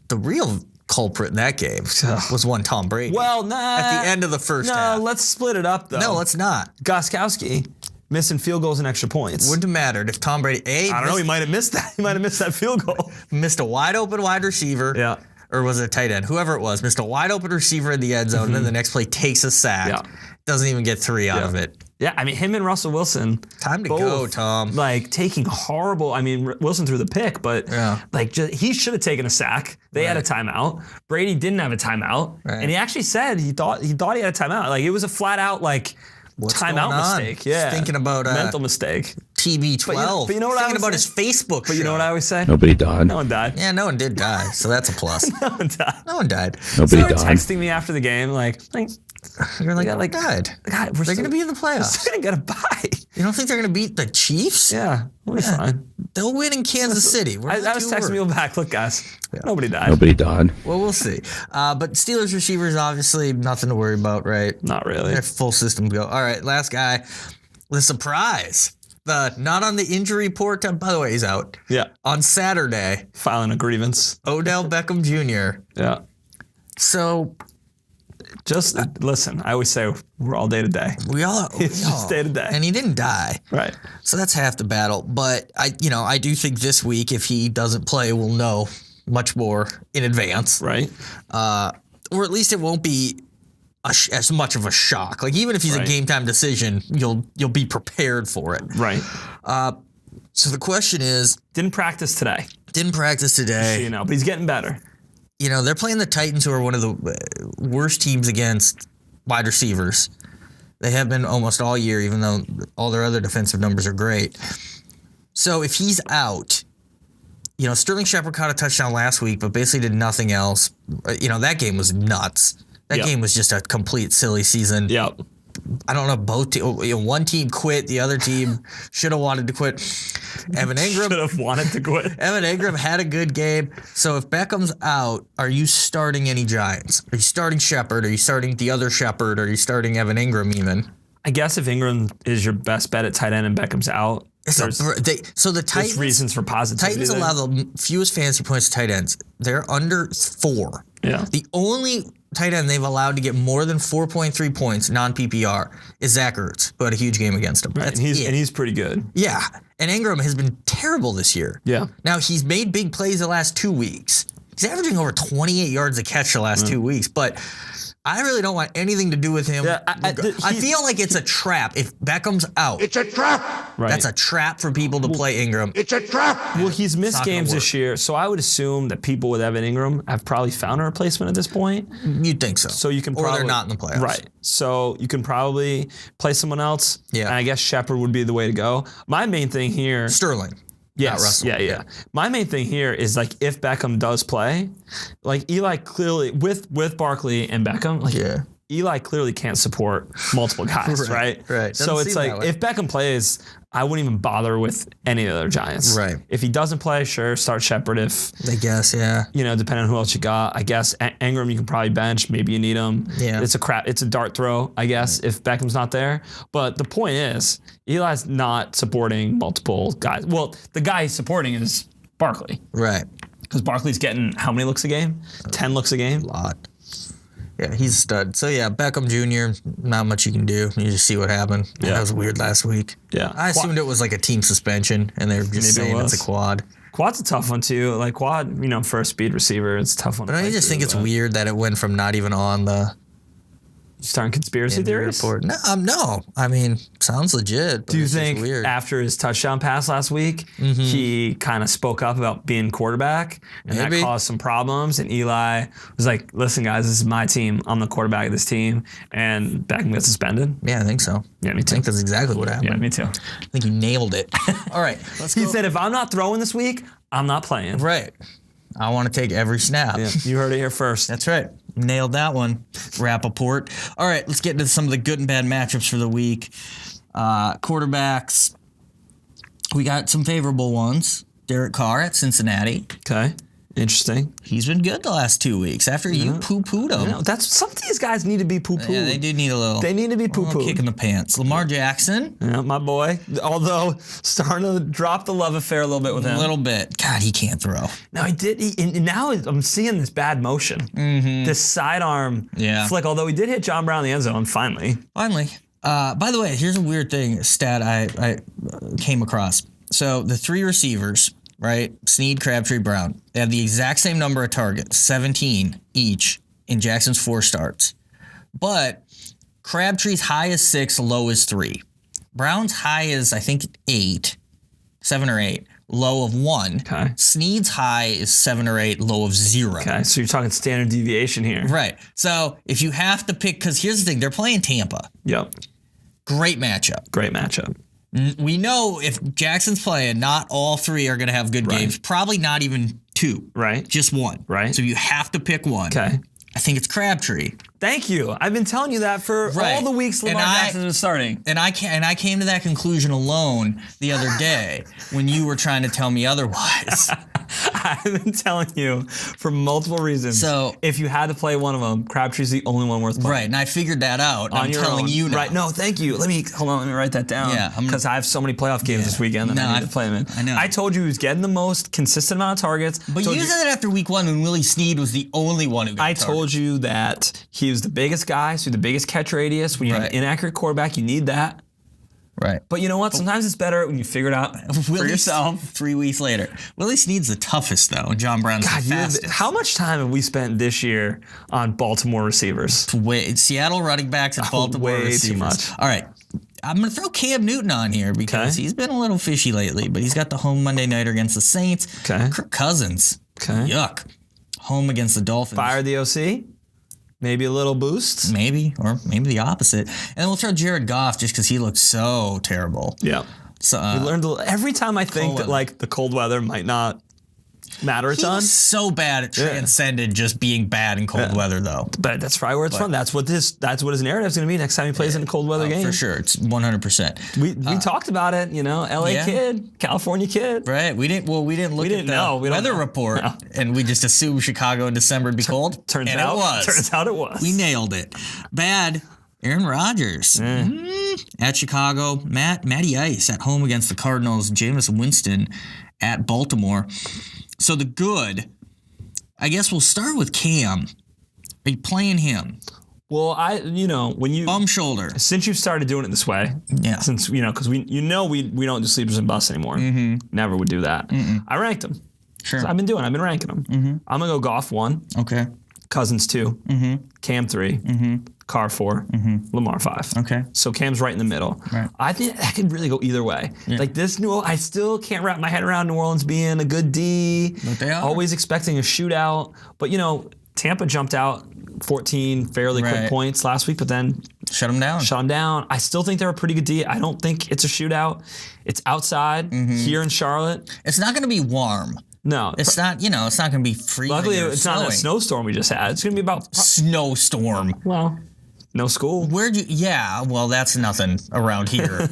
The real culprit in that game was one Tom Brady. Well, at the end of the first half. No, let's split it up, though. No, let's not. Gostkowski missing field goals and extra points. Wouldn't have mattered if Tom Brady, I don't know, he might have missed that. He might have missed that field goal. Missed a wide open wide receiver. Yeah. Or was it a tight end? Whoever it was, missed a wide open receiver in the end zone, and then the next play takes a sack. Yeah. Doesn't even get 3 out of it. Yeah, I mean, him and Russell Wilson. Time to go, Tom. Like, taking horrible. I mean, Wilson threw the pick, but like, he should have taken a sack. They had a timeout. Brady didn't have a timeout, and he actually said he thought he had a timeout. Like, it was a flat out like timeout mistake. Yeah, thinking about mental mistake. TB12. But you know what thinking I about his Facebook. But you know what I always say? Nobody died. No one died. Yeah, no one did die, so that's a plus. No one died. No one died. Nobody died. died. Texting me after the game, like you're like, died. God, they're going to be in the playoffs. They're still going to get a bye. You don't think they're going to beat the Chiefs? Yeah, we'll be fine. They'll win in Kansas City. I was texting people back. Look, guys, nobody died. Nobody died. Well, we'll see. But Steelers receivers, obviously, nothing to worry about, right? Not really. Their full system go. All right, last guy. The surprise. Not on the injury report. By the way, he's out. Yeah. On Saturday. Filing a grievance. Odell Beckham Jr. Yeah. So... Just listen, I always say we're all day to day. We all just day to day. And he didn't die. Right. So that's half the battle. But I do think this week, if he doesn't play, we'll know much more in advance. Right. Or at least it won't be as much of a shock. Like even if he's a game time decision, you'll be prepared for it. Right. So the question is, didn't practice today. But he's getting better. You know, they're playing the Titans, who are one of the worst teams against wide receivers. They have been almost all year, even though all their other defensive numbers are great. So if he's out, Sterling Shepard caught a touchdown last week, but basically did nothing else. That game was nuts. That game was just a complete silly season. Yep. I don't know, both one team quit, the other team should have wanted to quit. Evan Ingram should have wanted to quit. Evan Ingram had a good game. So if Beckham's out, are you starting any Giants? Are you starting Shepard? Are you starting the other Shepard? Are you starting Evan Ingram even? I guess if Ingram is your best bet at tight end and Beckham's out, so the Titans, there's reasons for positivity. Titans allow the fewest fantasy points to tight ends. They're under 4. Yeah. The only tight end they've allowed to get more than 4.3 points non-PPR is Zach Ertz, who had a huge game against him. Right. And he's pretty good. Yeah. And Ingram has been terrible this year. Yeah. Now, he's made big plays the last 2 weeks. He's averaging over 28 yards a catch the last 2 weeks. But I really don't want anything to do with him. Yeah, I feel like it's a trap. If Beckham's out, It's a trap. Right. that's a trap for people to play Ingram. It's a trap. Well, he's missed not gonna games work. this year, so I would assume that people with Evan Ingram have probably found a replacement at this point. You'd think so. So you can or probably they're not in the playoffs. Right. So you can probably play someone else. Yeah. And I guess Shepard would be the way to go. My main thing here. Sterling. Yes. Not Russell. Yeah. My main thing here is like if Beckham does play, like Eli clearly with Barkley and Beckham, like Yeah. Eli clearly can't support multiple guys, right? Right. So Doesn't it's seem like that way. if Beckham plays, I wouldn't even bother with any of the other Giants. Right. If he doesn't play, sure, start Shepard. If I guess, yeah. depending on who else you got, I guess Ingram you can probably bench. Maybe you need him. Yeah. It's a dart throw, I guess, if Beckham's not there. But the point is, Eli's not supporting multiple guys. Well, the guy he's supporting is Barkley. Right. Because Barkley's getting how many looks a game? 10 looks a game? A lot. Yeah, he's a stud. So, yeah, Beckham Jr., not much you can do. You just see what happened. Yeah. That was weird last week. Yeah. I assumed it was like a team suspension, and they were just Maybe it saying it's a was. quad. Quad's a tough one, too. Like, Quad, for a speed receiver, it's a tough one to But play I just through, think it's but weird that it went from not even on the starting conspiracy injury theories? report. No. I mean, sounds legit. But Do you it's just think weird? after his touchdown pass last week, he kind of spoke up about being quarterback and Maybe. that caused some problems? And Eli was like, listen, guys, this is my team. I'm the quarterback of this team. And Beckham gets suspended. Yeah, I think so. Yeah, me I too. think that's exactly what happened. Yeah, me too. I think you nailed it. All right. Let's He go. said, if I'm not throwing this week, I'm not playing. Right. I want to take every snap. Yeah, you heard it here first. That's right. Nailed that one, Rappaport. All right, let's get into some of the good and bad matchups for the week. Quarterbacks. We got some favorable ones. Derek Carr at Cincinnati. Okay. Interesting. He's been good the last 2 weeks after you poo-pooed him. That's some of these guys need to be poo-pooed. Yeah, they do need a little. They need to be little poo-pooed. kick in the pants. Lamar Jackson, Yeah, my boy. Although starting to drop the love affair a little bit with him. a little bit. God, he can't throw. No, he did. And now I'm seeing this bad motion. This sidearm flick. Although he did hit John Brown in the end zone finally. Finally. By the way, here's a weird stat I came across. So the three receivers, right? Snead, Crabtree, Brown. They have the exact same number of targets, 17 each in Jackson's 4 starts. But Crabtree's high is 6, low is 3. Brown's high is, I think, 7 or 8, low of 1. Okay. Snead's high is 7 or 8, low of 0. Okay, so you're talking standard deviation here. Right. So if you have to pick, because here's the thing, they're playing Tampa. Yep. Great matchup. Great matchup. We know if Jackson's playing, not all 3 are going to have good games. Probably not even 2. Right. Just 1. Right. So you have to pick one. Okay. I think it's Crabtree. Thank you. I've been telling you that for Right. all the weeks Lamar And I- Jackson's been starting. And I came to that conclusion alone the other day when you were trying to tell me otherwise. I've been telling you for multiple reasons. So- if you had to play one of them, Crabtree's the only one worth playing. Right. And I figured that out. On I'm your telling own. you now. Right. No, thank you. Let me write that down. Yeah, I'm Because I have so many playoff games this weekend that No, I need to play them in. I know. I told you he was getting the most consistent amount of targets. But you said that after week 1 when Willie Snead was the only one who got I targets. told you that he was the biggest guy, so the biggest catch radius. When you have Right. an inaccurate quarterback, you need that. Right. But you know what? Sometimes it's better when you figure it out for Willie yourself. 3 weeks later. Willie Snead's the toughest, though, and John Brown's the fastest. How much time have we spent this year on Baltimore receivers? Seattle running backs and Baltimore way too receivers. much. All right. I'm going to throw Cam Newton on here because Okay. he's been a little fishy lately, but he's got the home Monday nighter against the Saints. Okay. Kirk Cousins. Okay. Yuck. Home against the Dolphins. Fire the OC? Maybe a little boost? Maybe, or maybe the opposite. And then we'll throw Jared Goff just because he looks so terrible. Yeah. So, We learned every time I think that weather. like the cold weather might not matter a he ton. was so bad it transcended just being bad in cold weather, though. But that's probably where it's from. That's what his narrative's gonna be next time he plays in a cold weather game. For sure. It's 100%. We talked about it, LA Yeah. kid, California kid. Right. We didn't look didn't at the know. We don't weather know. report No. and we just assumed Chicago in December would be cold. Turns and out it was. Turns out it was. We nailed it. Bad. Aaron Rodgers at Chicago. Matty Ice at home against the Cardinals. Jameis Winston at Baltimore. So the good, I guess we'll start with Cam. Are you playing him? Well, when you Bum shoulder. since you've started doing it this way, Yeah. since because we don't do sleepers and busts anymore. Never would do that. I ranked them. Sure. So I've been ranking them. I'm gonna go Goff 1, Okay. Cousins 2, Cam 3, Carr 4, Lamar 5. Okay. So Cam's right in the middle. Right. I think that could really go either way. Yeah. Like I still can't wrap my head around New Orleans being a good D. But they are. Always expecting a shootout. But, Tampa jumped out 14 fairly quick points last week, but then shut them down. I still think they're a pretty good D. I don't think it's a shootout. It's outside here in Charlotte. It's not going to be warm. No. It's not, it's not going to be freezing. Luckily, or it's snowing. not a snowstorm we just had. It's going to be about... Snowstorm. Well, no school. Yeah, well, that's nothing around here.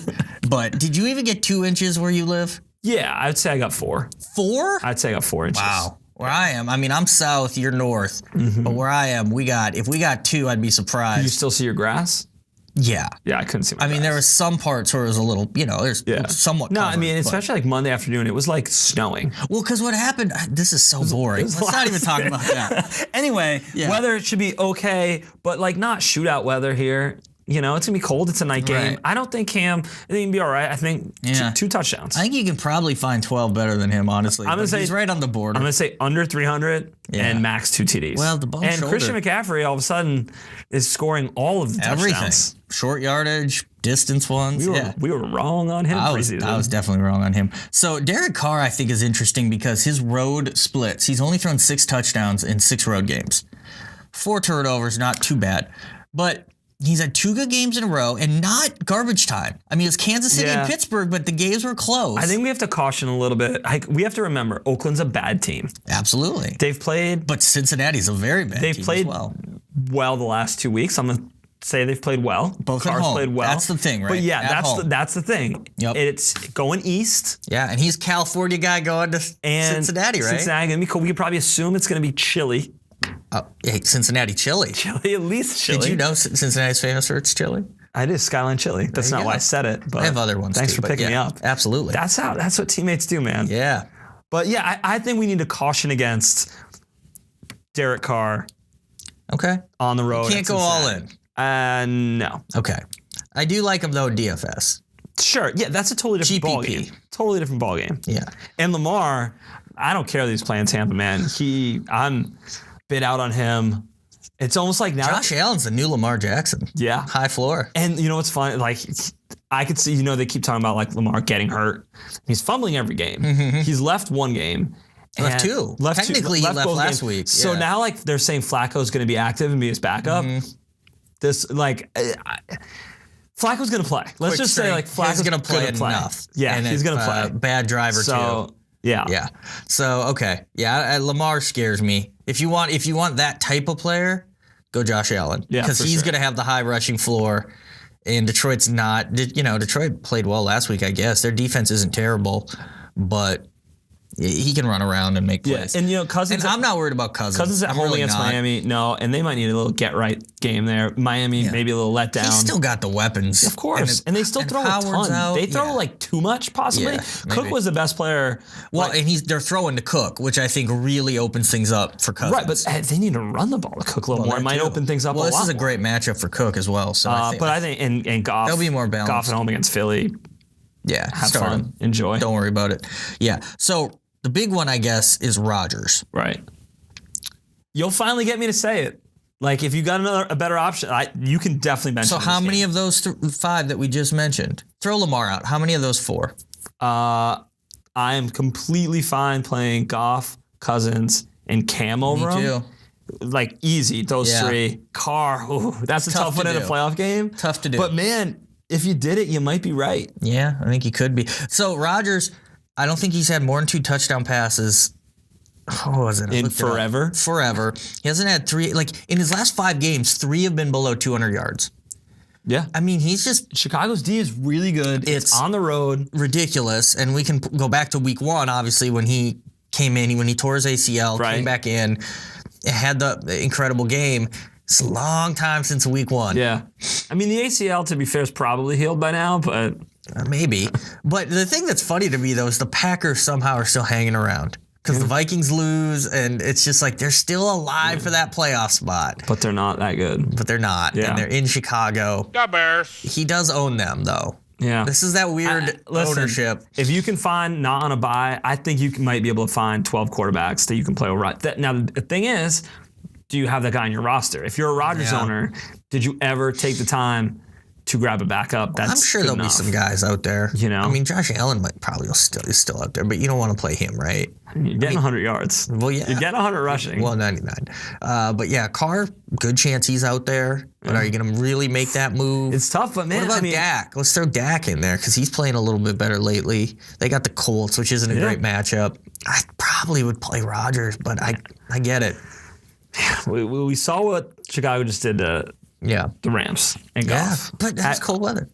But did you even get 2 inches where you live? Yeah, I'd say I got 4. 4? I'd say I got 4 inches. Wow. Where I am, I'm south, you're north. But where I am, if we got 2, I'd be surprised. Can you still see your grass? Yeah. Yeah, I couldn't see my grass. There was some parts where it was a little, there's somewhat No, covered, especially like Monday afternoon, it was like snowing. Well, because what happened, this is so boring. Let's not even talk about that. Anyway, weather should be okay, but like not shootout weather here. It's going to be cold. It's a night game. Right. I don't think Cam, I think he can be all right. I think two touchdowns. I think you can probably find 12 better than him, honestly. I'm going to say he's right on the border. I'm going to say under 300 and max 2 TDs. Well, the ball and shoulder. Christian McCaffrey all of a sudden is scoring all of the everything. touchdowns. Short yardage, distance ones. We were wrong on him preseason. I was definitely wrong on him. So Derek Carr, I think, is interesting because his road splits. He's only thrown 6 touchdowns in 6 road games. 4 turnovers, not too bad. But he's had 2 good games in a row and not garbage time. It's Kansas City and Pittsburgh, but the games were close. I think we have to caution a little bit. We have to remember, Oakland's a bad team. Absolutely. They've played... But Cincinnati's a very bad team played as well the last 2 weeks. I'm going to say they've played well. Both Carr's at home. Played well. That's the thing, right? But yeah, at that's the thing. Yep. It's going east. Yeah, and he's California guy going to Cincinnati, right? Cincinnati going to be cool. We could probably assume it's going to be chilly. Hey, Cincinnati chili. Chili, at least chili. Did you know Cincinnati's famous for its chili? I did, Skyline Chili. That's not why I said it. But I have other ones thanks too, for picking me up. Absolutely. That's what teammates do, man. Yeah. But yeah, I think we need to caution against Derek Carr. Okay. On the road. You can't go all in. No. Okay. I do like him though in DFS. Sure. Yeah, that's a totally different GPP. ball game. Totally different ball game. Yeah. And Lamar, I don't care that he's playing Tampa, man. I'm bit out on him. It's almost like now Josh Allen's the new Lamar Jackson. Yeah. High floor. And you know what's funny? Like, I could see, they keep talking about like Lamar getting hurt. He's fumbling every game. He's left 1 game. Left 2. Technically, he left last week. So now, like, they're saying Flacco's going to be active and be his backup. Flacco's going to play. Let's just say, like, Flacco's going to play enough. Yeah, and he's going to play. Bad driver, too. Yeah. Yeah. So, okay. Yeah, Lamar scares me. If you want that type of player, go Josh Allen. Yeah, because he's going to have the high rushing floor. And Detroit's not. Detroit played well last week, I guess. Their defense isn't terrible, but he can run around and make plays. And Cousins. And I'm not worried about Cousins. Cousins at home against Miami, no, and they might need a little get right game there. Miami maybe a little letdown. He's still got the weapons, of course, and they still throw a ton. Out. They throw like too much, possibly. Yeah, Cook was the best player. Well, and they're throwing to Cook, which I think really opens things up for Cousins. Right, but they need to run the ball to Cook a little more. It might open things up. Well, this is a great matchup for Cook as well. So, I think and Goff. They'll be more balanced. Goff at home against Philly. Yeah, have fun, enjoy. Don't worry about it. Yeah, so. The big one, I guess, is Rodgers. Right. You'll finally get me to say it. Like, if you got a better option, you can definitely mention. So, how many of those 5 that we just mentioned? Throw Lamar out. How many of those 4? I am completely fine playing Goff, Cousins, and Cam over him. Me too. Like, easy, those 3. Carr, that's a tough one in a playoff game. Tough to do. But, man, if you did it, you might be right. Yeah, I think he could be. So, Rodgers, I don't think he's had more than 2 touchdown passes. What was it? In forever? Forever. He hasn't had 3. Like, in his last 5 games, 3 have been below 200 yards. Yeah. He's just... Chicago's D is really good. It's on the road. Ridiculous. And we can go back to week 1, obviously, when he came in, when he tore his ACL, came back in, had the incredible game. It's a long time since week 1. Yeah. The ACL, to be fair, is probably healed by now, but... Maybe. But the thing that's funny to me, though, is the Packers somehow are still hanging around. Because the Vikings lose, and it's just like they're still alive for that playoff spot. But they're not that good. But they're not. Yeah. And they're in Chicago. The Bears. He does own them, though. Yeah. This is that weird ownership. If you can find, not on a bye, I think you might be able to find 12 quarterbacks that you can play over. Now, the thing is, do you have that guy on your roster? If you're a Rodgers owner, did you ever take the time to grab a backup? That's I'm sure there'll be some guys out there. I mean, Josh Allen is still out there, but you don't want to play him, right? You're getting 100 yards. Well, yeah. You're getting 100 rushing. Well, 99. But yeah, Carr, good chance he's out there. But are you going to really make that move? It's tough, but man, what about Dak? Let's throw Dak in there because he's playing a little bit better lately. They got the Colts, which isn't a great matchup. I probably would play Rodgers, but I get it. We saw what Chicago just did to the Rams and golf. But that's cold weather.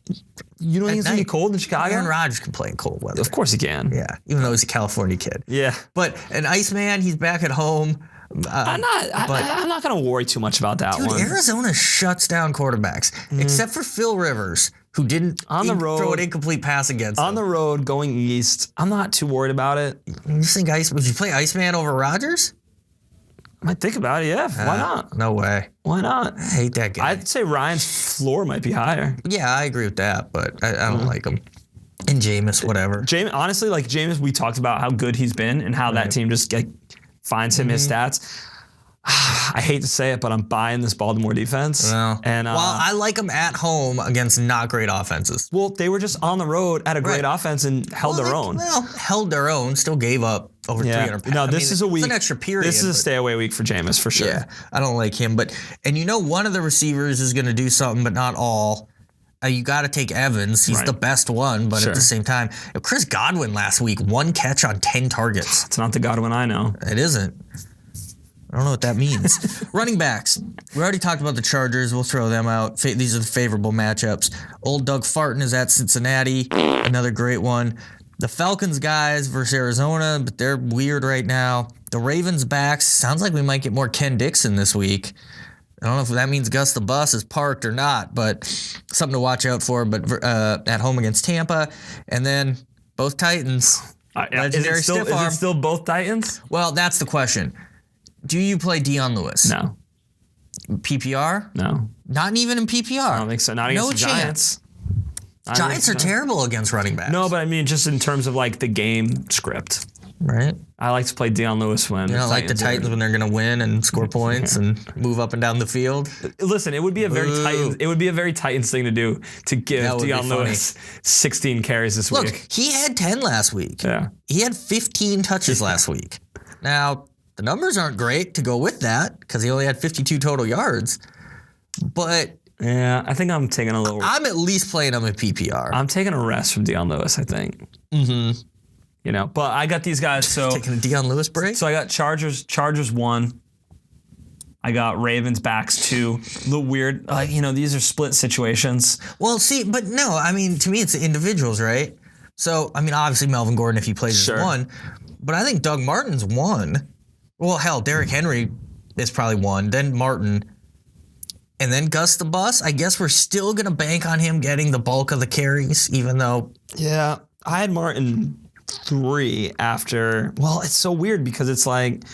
You don't think it's going to be cold in Chicago? Aaron Rodgers can play in cold weather. Of course he can. Yeah, even though he's a California kid. Yeah. But an Iceman, he's back at home. I'm not going to worry too much about that one. Arizona shuts down quarterbacks, except for Phil Rivers, who didn't throw an incomplete pass against on the road going east. I'm not too worried about it. You think would you play Iceman over Rodgers? I might think about it, yeah. Why not? No way. Why not? I hate that guy. I'd say Ryan's floor might be higher. Yeah, I agree with that, but I don't like him. And Jameis, whatever. Honestly, like Jameis, we talked about how good he's been and how that team just finds him his stats. I hate to say it, but I'm buying this Baltimore defense. No. And I like them at home against not great offenses. Well, they were just on the road at a great offense and held their own. Well, held their own, still gave up over 300 pounds. No, this is a week. It's an extra period. This is a stay away week for Jameis for sure. Yeah, I don't like him. And one of the receivers is going to do something, but not all. You got to take Evans. He's the best one, but at the same time, Chris Godwin last week, 1 catch on 10 targets. It's not the Godwin I know. It isn't. I don't know what that means. Running backs. We already talked about the Chargers. We'll throw them out. These are the favorable matchups. Old Doug Farton is at Cincinnati. Another great one. The Falcons guys versus Arizona, but they're weird right now. The Ravens backs. Sounds like we might get more Ken Dixon this week. I don't know if that means Gus the Bus is parked or not, but something to watch out for. But at home against Tampa. And then both Titans. Legendary stiff arm. Is it still both Titans? Well, that's the question. Do you play Dion Lewis? No. PPR? No. Not even in PPR? I don't think so. Not against the Giants. Giants are terrible against running backs. No, but I mean just in terms of like the game script. Right. I like to play Dion Lewis when you don't like the Titans when they're going to win and score points and move up and down the field. Listen, it would be a very Titans thing to do to give Dion Lewis 16 carries this week. Look, he had 10 last week. Yeah. He had 15 touches last week. Now, the numbers aren't great to go with that because he only had 52 total yards. But yeah, I think I'm taking a little. I'm at least playing him at PPR. I'm taking a rest from Dion Lewis, I think. Mm-hmm. But I got these guys. So taking a Dion Lewis break. So I got Chargers 1. I got Ravens backs 2. A little weird. These are split situations. Well, see, but no, I mean, to me, it's the individuals, right? So, I mean, obviously Melvin Gordon, if he plays, is 1. But I think Doug Martin's 1. Well, hell, Derrick Henry is probably 1. Then Martin. And then Gus the Bus. I guess we're still going to bank on him getting the bulk of the carries, even though. Yeah, I had Martin 3 after. Well, it's so weird because it's like,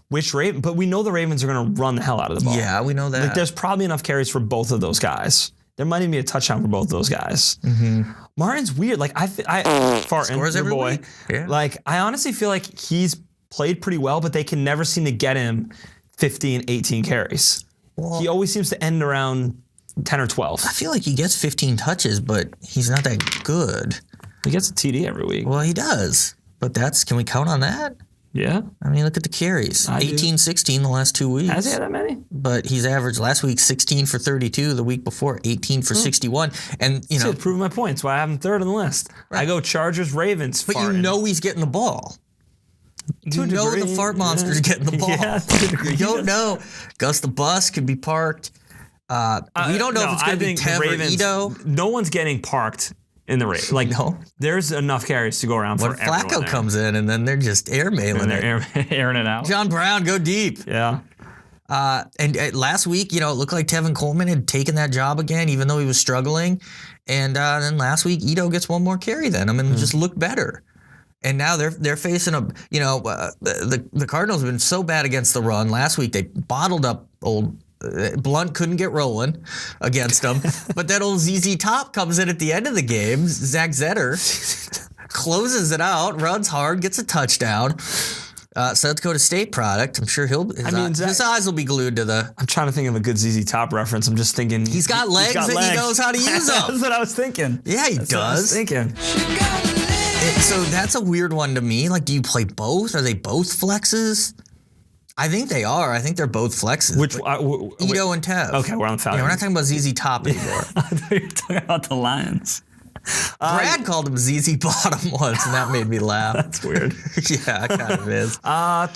which Raven? But we know the Ravens are going to run the hell out of the ball. Yeah, we know that. Like, there's probably enough carries for both of those guys. There might even be a touchdown for both of those guys. Mm-hmm. Martin's weird. Like, Farton, your boy. Week? Yeah. Like, I honestly feel like he's played pretty well, but they can never seem to get him 15, 18 carries. Well, he always seems to end around 10 or 12. I feel like he gets 15 touches, but he's not that good. He gets a TD every week. Well, he does. But can we count on that? Yeah. I mean, look at the carries. 18, 16 the last 2 weeks. Has he had that many? But he's averaged last week 16 for 32, the week before 18 for 61. And, proving my point. That's why I have him 3rd on the list. Right. I go Chargers, Ravens, But Farton. he's getting the ball. You know the fart monster's getting the ball. Yeah, to a degree. You don't know. Gus the Bus could be parked. We don't know if it's going to be Tev or Ito. No one's getting parked in the race. Like, no. There's enough carries to go around for everyone. Flacco comes in, and then they're just airmailing it. Airing it out. John Brown, go deep. Yeah. And last week, it looked like Tevin Coleman had taken that job again, even though he was struggling. And then last week, Ito gets 1 more carry than him and just looked better. And now they're facing the Cardinals have been so bad against the run. Last week they bottled up old Blunt couldn't get rolling against them. But that old ZZ Top comes in at the end of the game. Zach Zetter closes it out, runs hard, gets a touchdown. South Dakota State product. I'm sure his eyes will be glued to the. I'm trying to think of a good ZZ Top reference. I'm just thinking he's got legs and he knows how to use them. That's what I was thinking. Yeah, he does. What I was thinking. So that's a weird one to me. Like, do you play both? Are they both flexes? I think they are. I think they're both flexes. Which Ito and Tev. Okay, we're on the Falcons. Yeah, we're not talking about ZZ Top anymore. I thought you were talking about the Lions. Brad called him ZZ Bottom once, and that made me laugh. That's weird. Yeah, it kind of is.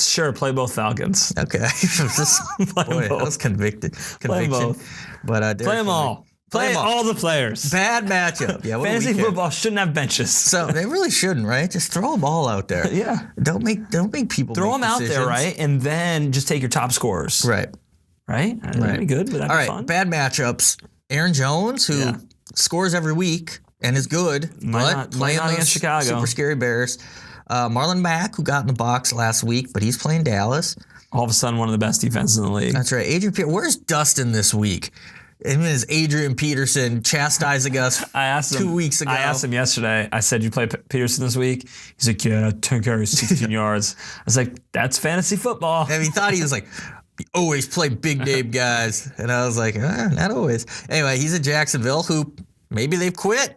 Sure, play both Falcons. Okay. That was conviction. Play both. But play them all. Play all the players. Bad matchup. Yeah, fantasy football shouldn't have benches. So they really shouldn't, right? Just throw them all out there. Yeah. Don't make people throw make them decisions. out there, right? And then just take your top scorers. Right. Right? That'd be good. Would that be fun? Bad matchups. Aaron Jones, who scores every week and is good, but playing against Chicago. Super scary Bears. Marlon Mack, who got in the box last week, but he's playing Dallas. All of a sudden, one of the best defenses in the league. That's right. Where's Dustin this week? Him and his Adrian Peterson chastising us 2 weeks ago. I asked him yesterday. I said, "You play Peterson this week?" He's like, "Yeah, 10 carries, 16 yards." I was like, "That's fantasy football." And he thought he was like, "We always play big name guys," and I was like, "Not always." Anyway, he's at Jacksonville, who maybe they've quit.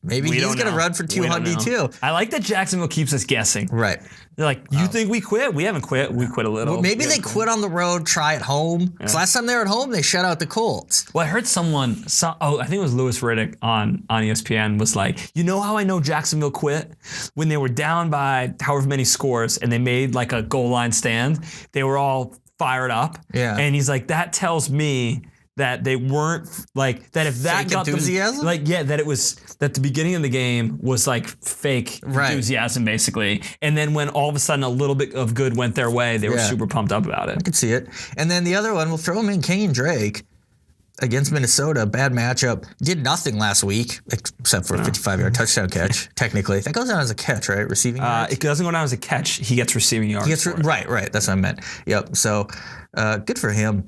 Maybe he's going to run for 200 too. I like that Jacksonville keeps us guessing. Right. They're like, you think we quit? We haven't quit. We quit a little. Well, maybe they quit on the road, try at home. Because last time they were at home, they shut out the Colts. Well, I heard I think it was Louis Riddick on ESPN was like, you know how I know Jacksonville quit? When they were down by however many scores and they made like a goal line stand, they were all fired up. Yeah. And he's like, that tells me that they weren't like that. If that fake got enthusiasm, that it was that the beginning of the game was like fake enthusiasm basically, and then when all of a sudden a little bit of good went their way, they were super pumped up about it. I could see it. And then the other one, we'll throw him in, Kenyon Drake against Minnesota. Bad matchup. Did nothing last week except for a 55-yard touchdown catch. Technically, that goes down as a catch, right? Receiving yards? It doesn't go down as a catch. He gets receiving yards. Right. That's what I meant. Yep. So. Good for him.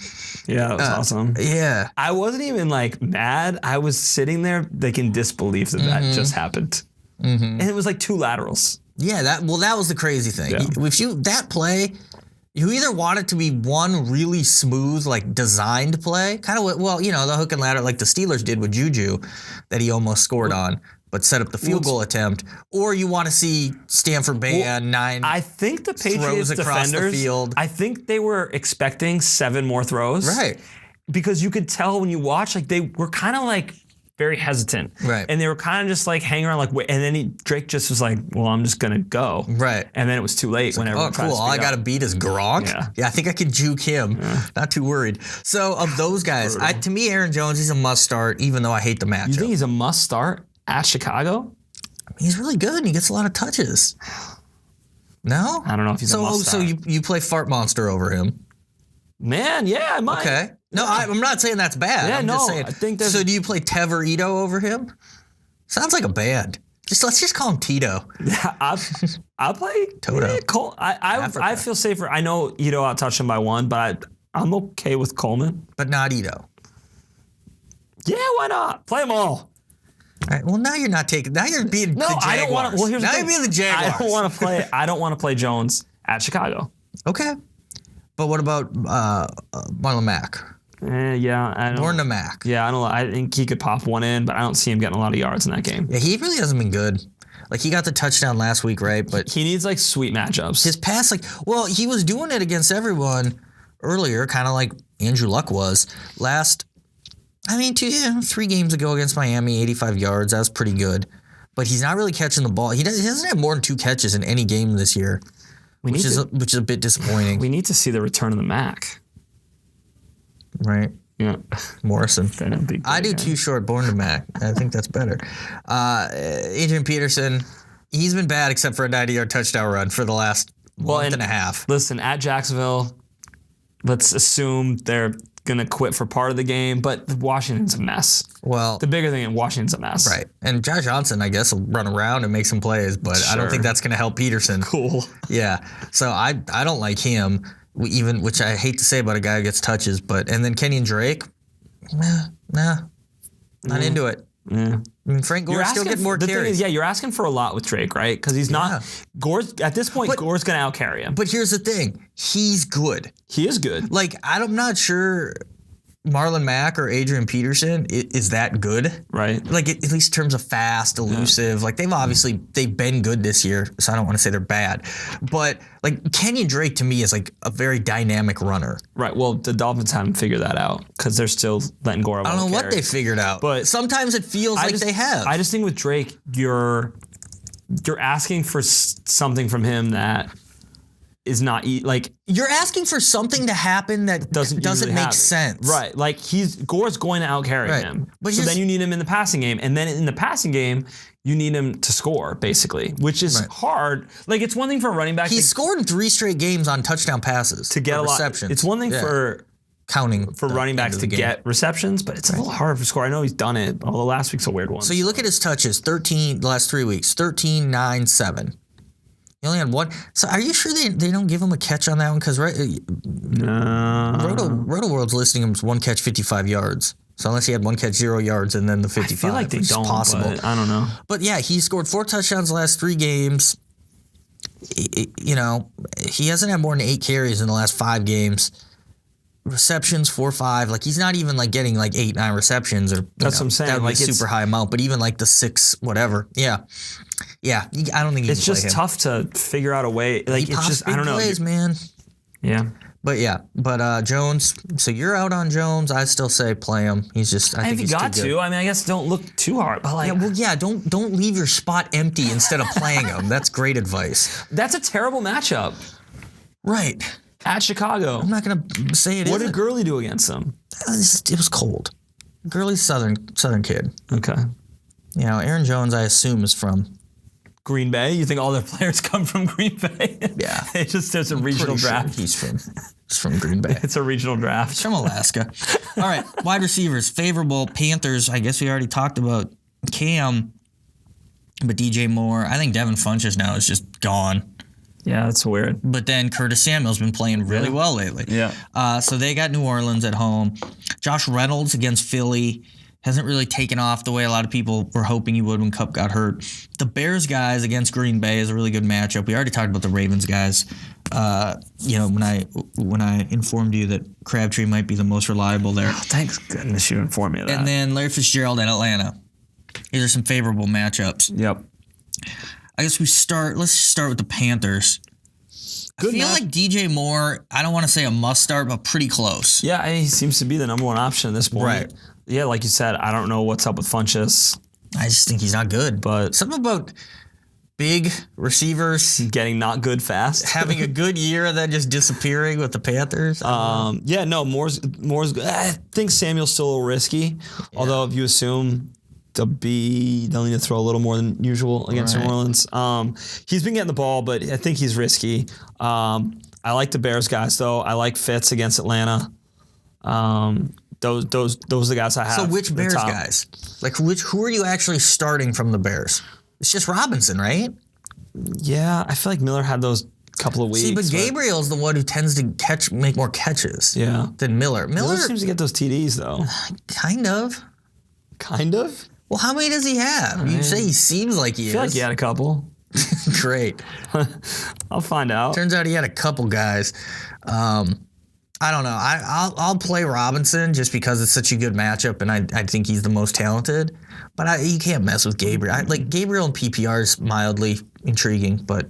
Yeah, that was awesome. Yeah. I wasn't even like mad. I was sitting there like in disbelief that just happened. Mm-hmm. And it was like 2 laterals. Yeah, that was the crazy thing. Yeah. If that play, you either want it to be one really smooth, like designed play, kind of the hook and ladder like the Steelers did with Juju that he almost scored on, but set up the field goal attempt, or you want to see Stanford Band 9. I think the Patriots across defenders, the field. I think they were expecting 7 more throws. Right. Because you could tell when you watch, like they were kind of like very hesitant. Right. And they were kind of just like hanging around like, and then Drake just was like, well, I'm just going to go. Right. And then it was too late when everyone tried to speed All I got to beat is Gronk. Yeah. I think I could juke him. Yeah. Not too worried. So of those guys, to me, Aaron Jones, he's a must start, even though I hate the matchup. You think he's a must start at Chicago? He's really good and he gets a lot of touches. No? I don't know if he's a must start. So you play Fart Monster over him? Man, yeah, I might. Okay. No, I'm not saying that's bad. Yeah, just saying. I think there's... So do you play Tev or Ito over him? Sounds like a band. Let's just call him Tito. Yeah, I'll play Toto. Yeah, Cole. I feel safer. I know Ito outtouched him by 1, but I'm okay with Coleman. But not Ito. Yeah, why not? Play them all. All right, well, now you're not taking. Now you're being the Jaguars. I don't want to. Well, here's now the you're thing. being the Jaguars. I don't want to play Jones at Chicago. Okay, but what about Marlon Mack? Yeah, I don't. Born to Mack. Yeah, I don't. I think he could pop one in, but I don't see him getting a lot of yards in that game. Yeah, he really hasn't been good. Like he got the touchdown last week, right? But he needs like sweet matchups. His pass, he was doing it against everyone earlier, kind of like Andrew Luck was last. 3 games ago against Miami, 85 yards. That was pretty good. But he's not really catching the ball. He doesn't have more than 2 catches in any game this year, which is a bit disappointing. We need to see the return of the Mac. Right. Yeah. Morrison. I do too short, born to Mac. I think that's better. Adrian Peterson, he's been bad except for a 90-yard touchdown run for the last month and a half. Listen, at Jacksonville, let's assume they're going to quit for part of the game, but Washington's a mess. Well, the bigger thing, Washington's a mess. Right. And Josh Johnson, I guess, will run around and make some plays, but I don't think that's going to help Peterson. Cool. Yeah. So I don't like him, which I hate to say about a guy who gets touches, and then Kenyon Drake, not into it. Yeah. I mean, Frank Gore's still getting more the carries. Thing is, yeah, you're asking for a lot with Drake, right? Because he's not. Gore's at this point. Gore's going to out-carry him. But here's the thing: he's good. He is good. Like, I'm not sure Marlon Mack or Adrian Peterson is that good. Right. Like, at least in terms of fast, elusive. Like, they've been good this year, so I don't want to say they're bad. But, like, Kenyon Drake, to me, is, like, a very dynamic runner. Right. Well, the Dolphins haven't figured that out because they're still letting Gore. I don't know what they figured out. But sometimes it feels like they have. I just think with Drake, you're asking for something from him that is not like you're asking for something to happen that doesn't make sense. Right. Like Gore's going to out-carry him. But so then you need him in the passing game. And then in the passing game, you need him to score, basically, which is hard. Like, it's one thing for a running back. He's scored in 3 straight games on touchdown passes to get a receptions. lot. It's one thing for counting for running backs to get receptions, but it's a little harder for score. I know he's done it, although last week's a weird one. So you look at his touches, 13 the last 3 weeks, 13, 9, 7. He only had one. So are you sure they don't give him a catch on that one? Because Roto World's listing him as 1 catch, 55 yards. So unless he had 1 catch, 0 yards, and then the 55, I feel like they don't. Possible. But I don't know. But yeah, he scored 4 touchdowns the last 3 games. You know, he hasn't had more than 8 carries in the last 5 games. Receptions 4-5. Like, he's not even like getting like 8-9 receptions, or that's what I'm saying. That would like be a super high amount. But even like the 6 whatever, yeah. I don't think it's just tough to figure out a way. Like, it's just I don't know. Plays, man. Yeah. But Jones. So you're out on Jones. I still say play him. He's just. I think he's got too to. good. I mean, I guess don't look too hard. But like, Don't leave your spot empty instead of playing him. That's great advice. That's a terrible matchup. Right. At Chicago. I'm not gonna say it. What did Gurley do against them? It was cold. Gurley's southern kid. Okay. You know, Aaron Jones, I assume, is from Green Bay. You think all their players come from Green Bay? Yeah. There's a regional draft. Sure he's from Green Bay. It's a regional draft. He's from Alaska. All right, wide receivers, favorable. Panthers, I guess we already talked about Cam, but DJ Moore. I think Devin Funchess now is just gone. Yeah, that's weird. But then Curtis Samuel's been playing really well lately. Yeah. So they got New Orleans at home. Josh Reynolds against Philly hasn't really taken off the way a lot of people were hoping he would when Kupp got hurt. The Bears guys against Green Bay is a really good matchup. We already talked about the Ravens guys. You know, when I informed you that Crabtree might be the most reliable there. Oh, thanks goodness you informed me of that. And then Larry Fitzgerald in Atlanta. These are some favorable matchups. Yep. I guess let's start with the Panthers. I feel like DJ Moore, I don't want to say a must start, but pretty close. Yeah, he seems to be the number 1 option at this point. Right. Yeah, like you said, I don't know what's up with Funchess. I just think he's not good. But something about big receivers getting not good fast, having a good year and then just disappearing with the Panthers. Moore's good. I think Samuel's still a little risky. Yeah. Although if you assume they'll need to throw a little more than usual against New Orleans. He's been getting the ball, but I think he's risky. I like the Bears guys though. I like Fitz against Atlanta. Those are the guys I have. So which Bears guys? Like who are you actually starting from the Bears? It's just Robinson, right? Yeah, I feel like Miller had those couple of weeks. See, but Gabriel's the one who tends to make more catches. Yeah. Than Miller. Miller seems to get those TDs though. Kind of. Kind of? Well, how many does he have? You say he seems like he is. I feel like he had a couple. Great. I'll find out. Turns out he had a couple guys. I don't know. I'll play Robinson just because it's such a good matchup, and I think he's the most talented. But you can't mess with Gabriel. Gabriel in PPR is mildly intriguing, but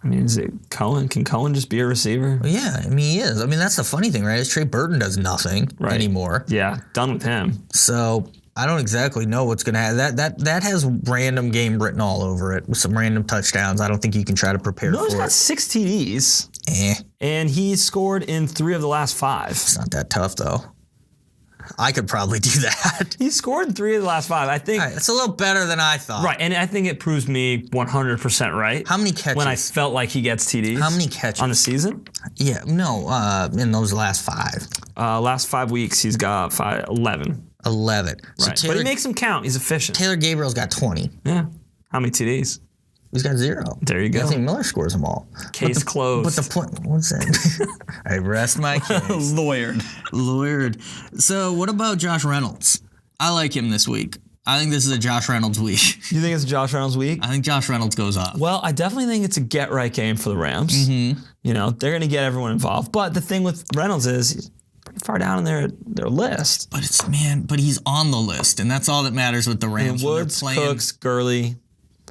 I mean, is it Cohen? Can Cohen just be a receiver? Well, yeah, I mean he is. I mean that's the funny thing, right? Is Trey Burton does nothing anymore. Yeah, done with him. So I don't exactly know what's going to happen. That has random game written all over it with some random touchdowns. I don't think you can try to prepare for it. Miller's got 6 TDs. And he scored in 3 of the last 5. It's not that tough, though. I could probably do that. He scored in 3 of the last 5. I think it's a little better than I thought. Right, and I think it proves me 100% right. How many catches? When I felt like he gets TDs. How many catches? On the season? Yeah, no, in those last 5. Last 5 weeks, he's got 11. 11. So right. But he makes them count. He's efficient. Taylor Gabriel's got 20. Yeah. How many TDs? He's got 0. There you go. I think Miller scores them all. Case closed. But the point, what's that? I rest my case. Lawyered. So what about Josh Reynolds? I like him this week. I think this is a Josh Reynolds week. You think it's Josh Reynolds' week? I think Josh Reynolds goes off. Well, I definitely think it's a get-right game for the Rams. Mm-hmm. You know, they're going to get everyone involved. But the thing with Reynolds is he's pretty far down in their list. But he's on the list, and that's all that matters with the Rams. And Woods, Cooks, Gurley.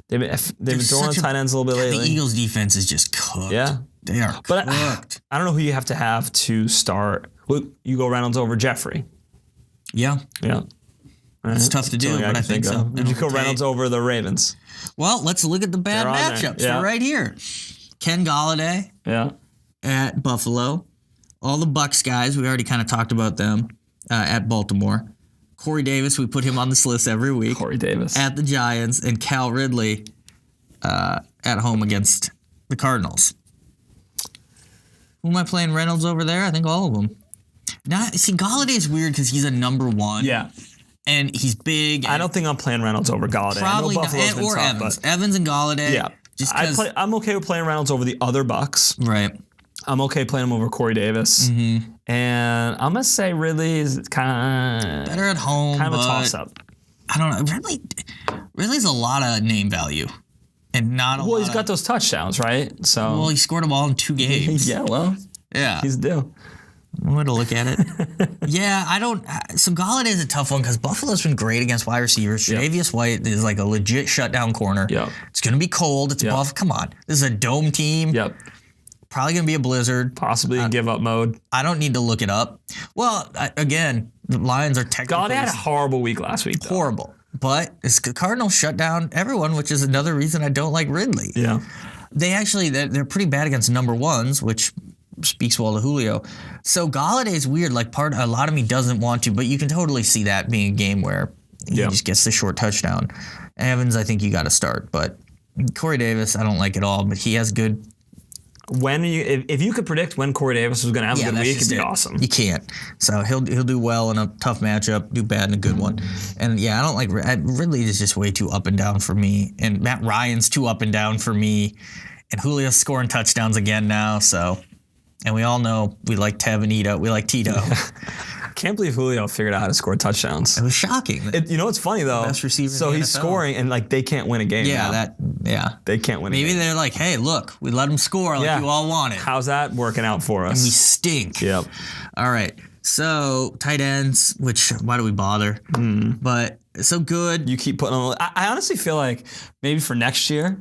They've been throwing tight ends a little bit lately. The Eagles' defense is just cooked. Yeah. They are cooked. I don't know who you have to start. You go Reynolds over Jeffrey. Yeah. Yeah. It's tough to do, but I think so. Did you go Reynolds over the Ravens? Well, let's look at the bad matchups. They're right here. Ken Golladay at Buffalo. All the Bucs guys, we already kind of talked about them at Baltimore. Corey Davis, we put him on this list every week. Corey Davis. At the Giants. And Cal Ridley at home against the Cardinals. Who am I playing Reynolds over there? I think all of them. Golladay is weird because he's a number one. Yeah. And he's big. I don't think I'm playing Reynolds over Golladay. Probably not. Or tough, Evans. Evans and Golladay. Yeah. I'm okay with playing Reynolds over the other Bucks. Right. I'm okay playing him over Corey Davis. Mm-hmm. And I'm going to say Ridley is kind of... better at home, kind of a toss-up. I don't know. Ridley's a lot of name value. And not a lot. Well, he's got those touchdowns, right? So. Well, he scored them all in 2 games. Yeah, well. Yeah. He's due. I'm going to look at it. Yeah, I don't... So Golladay is a tough one because Buffalo's been great against wide receivers. Tre'Davious White is like a legit shutdown corner. Yep. It's going to be cold. It's Buffalo. Come on. This is a dome team. Yep. Probably going to be a blizzard. Possibly in give-up mode. I don't need to look it up. Well, again, the Lions are technically... Golladay had a horrible week last week, though. Horrible. But the Cardinals shut down everyone, which is another reason I don't like Ridley. Yeah. They're pretty bad against number ones, which speaks well to Julio. So Golladay is weird. Like a lot of me doesn't want to, but you can totally see that being a game where he just gets the short touchdown. Evans, I think you got to start, but Corey Davis, I don't like at all. But he has good. If you could predict when Corey Davis was going to have a good week, it'd be awesome. You can't. So he'll do well in a tough matchup, do bad in a good one. And I don't like Ridley is just way too up and down for me, and Matt Ryan's too up and down for me, and Julio's scoring touchdowns again now. So. And we all know we like Tev and Ito. We like Tito. I can't believe Julio figured out how to score touchdowns. It was shocking. You know what's funny, though? Best receiver so he's scoring, and they can't win a game now. They can't win a game. Maybe they're like, hey, look, we let him score like you all wanted. How's that working out for us? And we stink. Yep. All right. So tight ends, which why do we bother? But so good. You keep putting on. I honestly feel like maybe for next year,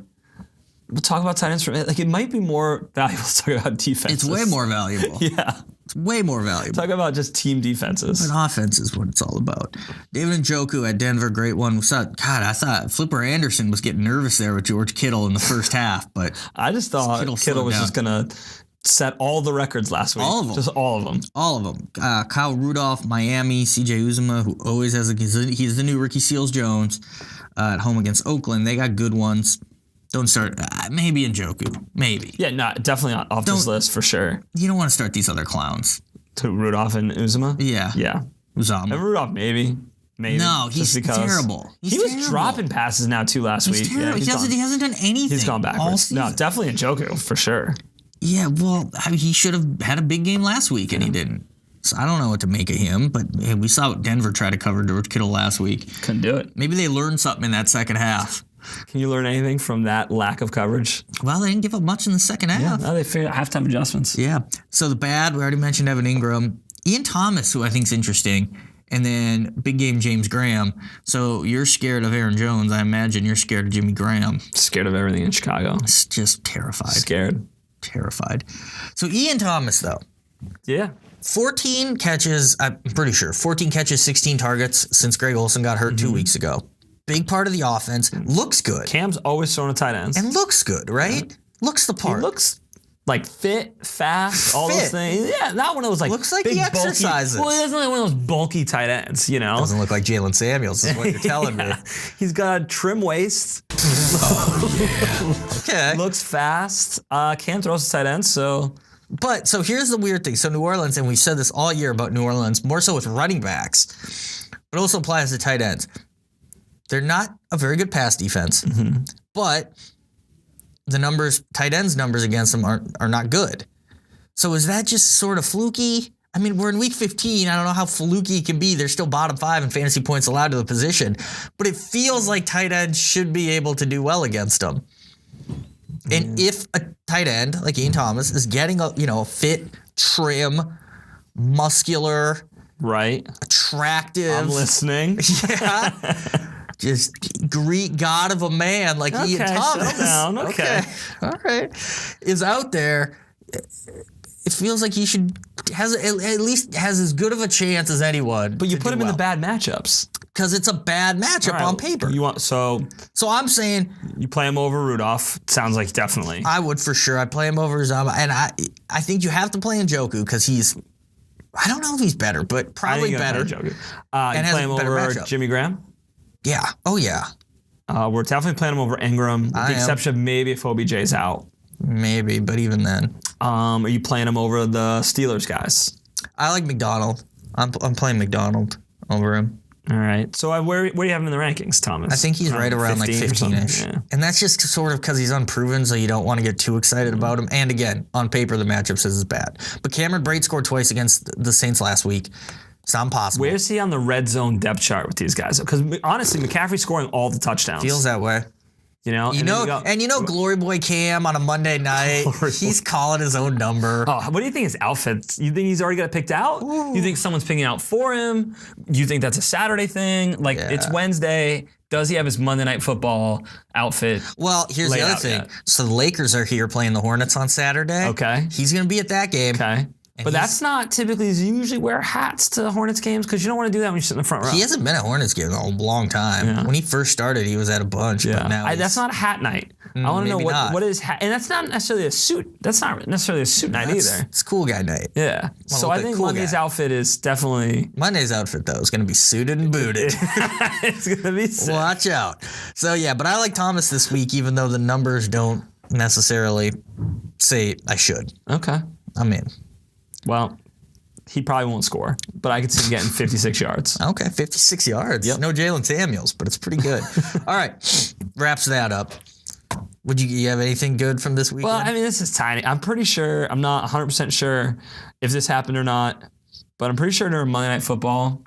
we'll talk about tight ends for a minute. Like, it might be more valuable to talk about defenses. It's way more valuable. Yeah. It's way more valuable. Talk about just team defenses. But offense is what it's all about. David Njoku at Denver, great one. I thought Flipper Anderson was getting nervous there with George Kittle in the first half, but I just thought Kittle was just going to set all the records last week. All of them. Just all of them. All of them. Kyle Rudolph, Miami, CJ Uzomah, who always has he's the new Ricky Seals-Jones at home against Oakland. They got good ones. Don't start. Maybe Njoku. Maybe. Yeah, no, definitely not off this list for sure. You don't want to start these other clowns. To Rudolph and Uzomah? Yeah. Yeah. Uzomah. And Rudolph, maybe. No, he's terrible. He was dropping passes now, too, last week. Yeah, he hasn't done anything. He's gone backwards. No, definitely Njoku, for sure. Yeah, well, he should have had a big game last week, and he didn't. So I don't know what to make of him, but hey, we saw Denver try to cover George Kittle last week. Couldn't do it. Maybe they learned something in that second half. Can you learn anything from that lack of coverage? Well, they didn't give up much in the second half. Yeah, no, they figured out halftime adjustments. Yeah. So the bad, we already mentioned Evan Ingram. Ian Thomas, who I think is interesting, and then big game James Graham. So you're scared of Aaron Jones. I imagine you're scared of Jimmy Graham. Scared of everything in Chicago. It's just terrified. Scared. Terrified. So Ian Thomas, though. Yeah. 14 catches, I'm pretty sure. 14 catches, 16 targets since Greg Olsen got hurt 2 weeks ago. Big part of the offense. Looks good. Cam's always throwing a tight ends. And looks good, right? Yeah. Looks the part. He looks like fit, fast, all those things. Yeah, not one of those looks like big, he exercises. Well, he doesn't like one of those bulky tight ends, you know? Doesn't look like Jalen Samuels is what you're telling me. He's got a trim waist. Okay. Looks fast. Cam throws a tight end, so... But, so here's the weird thing. So New Orleans, and we've said this all year about New Orleans, more so with running backs, but also applies to tight ends. They're not a very good pass defense, but the tight ends numbers against them are not good. So is that just sort of fluky, I mean, we're in week 15. I don't know how fluky it can be. They're still bottom 5 in fantasy points allowed to the position. But it feels like tight ends should be able to do well against them. And if a tight end like Ian Thomas is getting a fit, trim, muscular, right, attractive. I'm listening. Yeah. Just Greek god of a man like Ian Thomas. Settle down. Okay. All right. Is out there. It feels like he at least has as good of a chance as anyone. But you put him in the bad matchups. Because it's a bad matchup on paper. So I'm saying you play him over Rudolph. Sounds like definitely. I would for sure. I'd play him over Zama. And I think you have to play Njoku because I don't know if he's better, but probably better. You play him over Jimmy Graham? Yeah. Oh, yeah. We're definitely playing him over Ingram, with the exception of maybe if OBJ's out. Maybe, but even then. Are you playing him over the Steelers guys? I like McDonald. I'm playing McDonald over him. All right. So where do you have him in the rankings, Thomas? I think he's right around like 15-ish. Yeah. And that's just sort of because he's unproven, so you don't want to get too excited about him. And again, on paper, the matchup says it's bad. But Cameron Brate scored twice against the Saints last week. It's not impossible. Where's he on the red zone depth chart with these guys? Because honestly, McCaffrey's scoring all the touchdowns. Feels that way. Glory Boy Cam on a Monday night, he's calling his own number. Oh, what do you think his outfit? You think he's already got it picked out? Ooh. You think someone's picking out for him? You think that's a Saturday thing? It's Wednesday. Does he have his Monday Night Football outfit? Well, here's the other thing. Yet? So the Lakers are here playing the Hornets on Saturday. Okay. He's going to be at that game. Okay. But that's not typically, you usually wear hats to Hornets games because you don't want to do that when you sit in the front row. He hasn't been at Hornets games in a long time. Yeah. When he first started, he was at a bunch. Yeah. But now that's not a hat night. I want to know what is hat, and that's not necessarily a suit. That's not necessarily a suit night either. It's cool guy night. Yeah. So I think Monday's outfit is definitely. Monday's outfit, though, is going to be suited and booted. It's going to be sick. Watch out. So, yeah, but I like Thomas this week, even though the numbers don't necessarily say I should. Okay. I'm in. Well, he probably won't score, but I could see him getting 56 yards. Okay, 56 yards. Yep. No Jalen Samuels, but it's pretty good. All right, wraps that up. Would you have anything good from this weekend? Well, I mean, this is tiny. I'm pretty sure, I'm not 100% sure if this happened or not, but I'm pretty sure during Monday Night Football,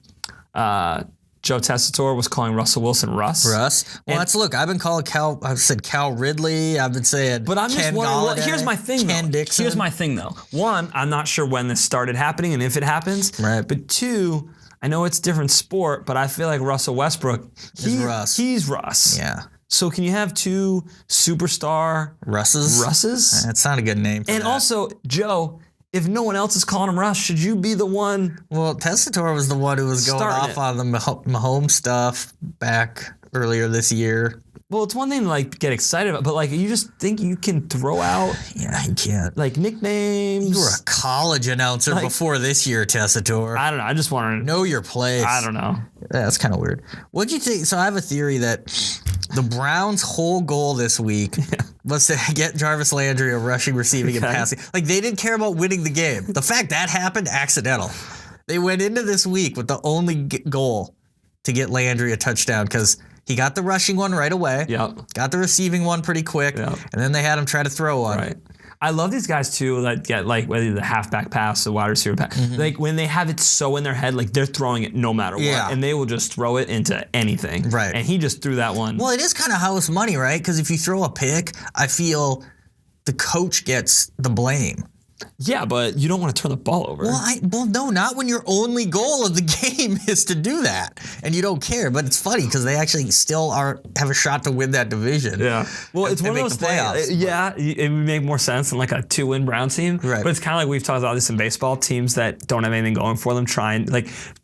Joe Tessitore was calling Russell Wilson Russ. Well, look, I've been calling I've said Cal Ridley. I've been saying but I'm Ken just wondering, Golladay, here's my thing, Ken Dixon. Here's my thing, though. One, I'm not sure when this started happening and if it happens. Right. But two, I know it's a different sport, but I feel like Russell Westbrook, he's Russ. Yeah. So can you have two superstar Russes? That's not a good name for and that. Also, Joe, if no one else is calling him Russ, should you be the one? Well, Tessitore was the one who was going off on the Mahomes stuff back earlier this year. Well, it's one thing to get excited about, but you just think you can throw out you can't. Nicknames. You were a college announcer before this year, Tessitore. I don't know. I just want to know your place. I don't know. Yeah, that's kind of weird. What'd you think? So I have a theory that the Browns' whole goal this week was to get Jarvis Landry a rushing, receiving, and passing. They didn't care about winning the game. The fact that happened, accidental. They went into this week with the only goal to get Landry a touchdown because he got the rushing one right away. Yep. Got the receiving one pretty quick. Yep. And then they had him try to throw one. Right. I love these guys too that get whether the halfback pass, the wide receiver pass. Mm-hmm. When they have it so in their head, they're throwing it no matter what. And they will just throw it into anything. Right. And he just threw that one. Well, it is kind of house money, right? Because if you throw a pick, I feel the coach gets the blame. Yeah, but you don't want to turn the ball over. Well, no, not when your only goal of the game is to do that, and you don't care. But it's funny because they actually still have a shot to win that division. Yeah. Well, it's one of those things. Yeah, it would make more sense than a 2-win Browns team. Right. But it's kind of like we've talked about this in baseball. Teams that don't have anything going for them trying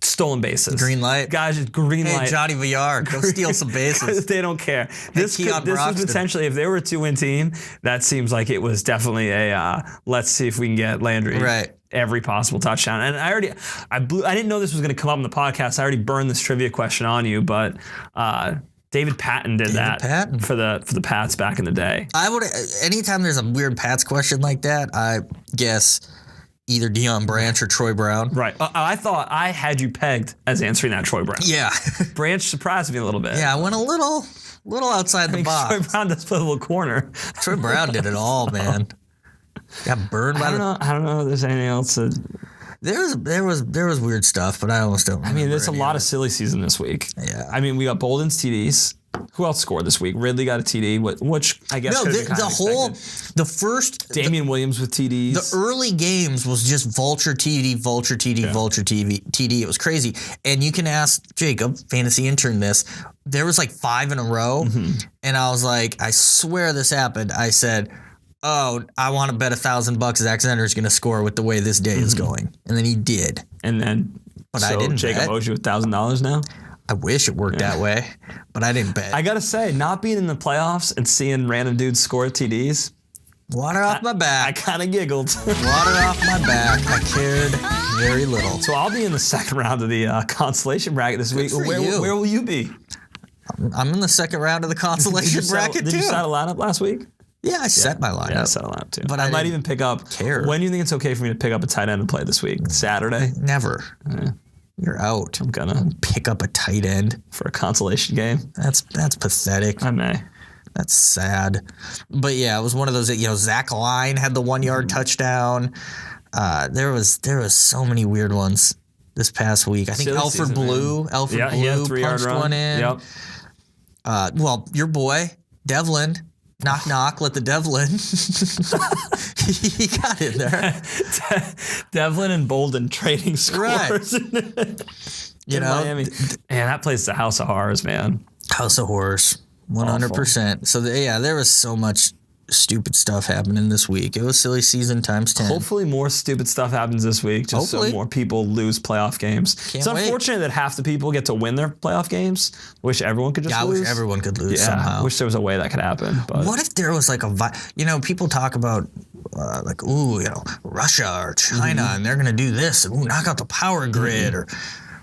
stolen bases. Green light. Guys, just green light. Hey, Johnny Villar, go steal some bases. They don't care. This was potentially, if they were a 2-win team, that seems like it was definitely a let's see if we can get Landry. Right. Every possible touchdown. And I didn't know this was going to come up in the podcast. I already burned this trivia question on you, but David Patton did that for the Pats back in the day. I would anytime there's a weird Pats question like that, I guess either Deion Branch or Troy Brown. Right. I thought I had you pegged as answering that Troy Brown. Yeah. Branch surprised me a little bit. Yeah, I went a little outside the box. Troy Brown does play a little corner. Troy Brown did it all, man. Got burned by I don't know if there's anything else. There was weird stuff, but I almost don't remember. I mean, there's a any lot of of silly season this week. Yeah. I mean, we got Bolden's TDs. Who else scored this week? Ridley got a TD, which I guess could have been kind of the first Damian Williams with TDs. The early games was just vulture TD, vulture TD, vulture TD. It was crazy. And you can ask Jacob, fantasy intern, this. There was like 5 in a row, and I was like, I swear this happened. I said, oh, I want to bet $1,000 Zach Zender's going to score with the way this day is going. And then he did. And then, but I didn't Jacob bet. owes you $1,000 now? I wish it worked that way, but I didn't bet. I got to say, not being in the playoffs and seeing random dudes score TDs. Water off my I back. kind of giggled. Water off my back. I cared very little. So I'll be in the second round of the consolation bracket this week. for Where you. will you be? I'm in the second round of the consolation bracket Did too. you set a lineup last week? Yeah, I set my lineup. Yeah, I set a lineup too. But I I might didn't even pick up. care. When do you think it's okay for me to pick up a tight end and play this week? Saturday? Never. You're out. I'm gonna Pick up a tight end. for a consolation game. That's pathetic. I may. That's sad. But yeah, it was one of those that, Zach Line had the 1-yard touchdown. There was so many weird ones this past week. I think Silly Alfred season, Blue he had a 3-yard punched run. one in. Yep. Well, your boy, Devlin. Knock, knock, let the Devlin. He got in there. Devlin and Bolden trading Right. scores. You in know, Miami. Man, that place is a house of horrors, man. House of Horrors, 100%. So, there was so much stupid stuff happening this week. It was silly season times 10. Hopefully more stupid stuff happens this week, just Hopefully. so more people lose playoff games. Can't It's wait. unfortunate that half the people get to win their playoff games. Wish everyone could just I lose. wish everyone could lose Yeah, somehow. wish there was a way that could happen. But What if there was like people talk about Russia or China and they're going to do this and knock out the power grid or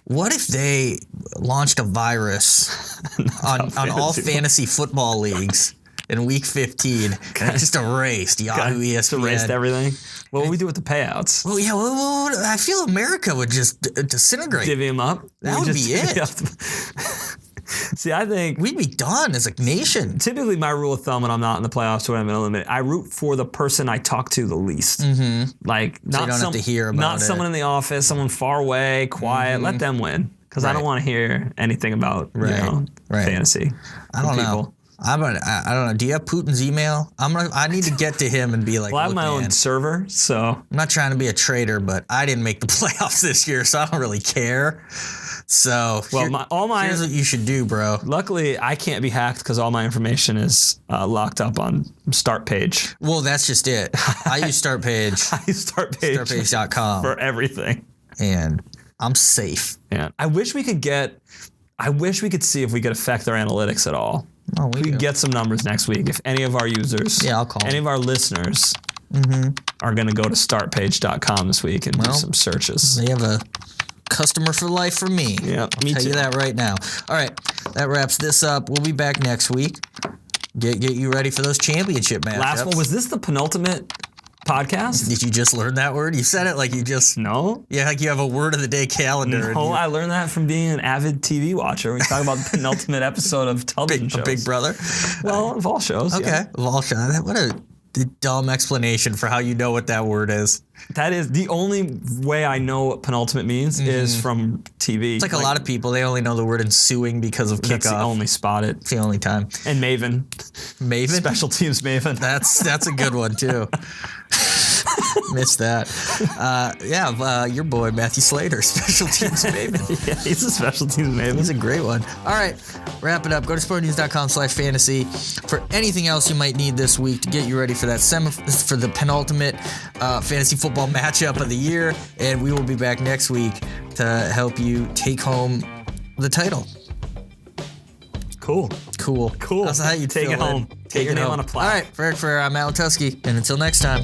what if they launched a virus on all fantasy football leagues in week 15 and it just erased Yahoo, ESPN. erased everything? What would we do with the payouts? Well, yeah, I feel America would just disintegrate. Divvy them up? That We would just be it. divvy up See, I think We'd be done as a nation. typically my rule of thumb when I'm not in the playoffs or when I'm in a limit, I root for the person I talk to the least. Mm-hmm. Like not you don't have to hear about not it. someone in the office, someone far away, quiet. Let them win because I don't Right. want to hear anything about Right. fantasy. I don't know. I don't know. Do you have Putin's email? I need to get to him and be like, Well, I have look, my man, own server, so I'm not trying to be a traitor, but I didn't make the playoffs this year, so I don't really care. So here's what you should do, bro. luckily I can't be hacked because all my information is locked up on Start Page. Well, that's just it. I use StartPage, I use Start Page startpage.com, for everything. and I'm safe. Yeah, I wish we could see if we could affect their analytics at all. Oh, We could get some numbers next week. If any of our users, Yeah, I'll call any them. of our listeners are going to go to startpage.com this week and do some searches. They have a customer for life from me. Yeah, I'll me tell too. you that right now. All right, that wraps this up. We'll be back next week. Get you ready for those championship matchups. Last one, was this the penultimate podcast? Did you just learn that word? You said it like you just... No. Yeah, like you have a word of the day calendar. and No, you- I learned that from being an avid TV watcher. We talk about the penultimate episode of television shows. Big brother. Well, of all shows. Okay. yeah. Volshan. What a dumb explanation for how you know what that word is. That is the only way I know what penultimate means is from TV. It's like a lot of people, they only know the word ensuing because of That's the kickoff. only spot it. It's the only time. And Maven. Maven? Special teams Maven. That's a good one, too. Missed that. Your boy, Matthew Slater, special teams Maven. Yeah, he's a special teams Maven. He's a great one. All right, wrap it up. Go to sportnews.com/fantasy for anything else you might need this week to get you ready for that for the penultimate fantasy football matchup of the year. And we will be back next week to help you take home the title. Cool. Cool. Cool. That's how you Take fill it home. in. Get Take your it name home. on a plaque. All right, for Matt Letuski. And until next time.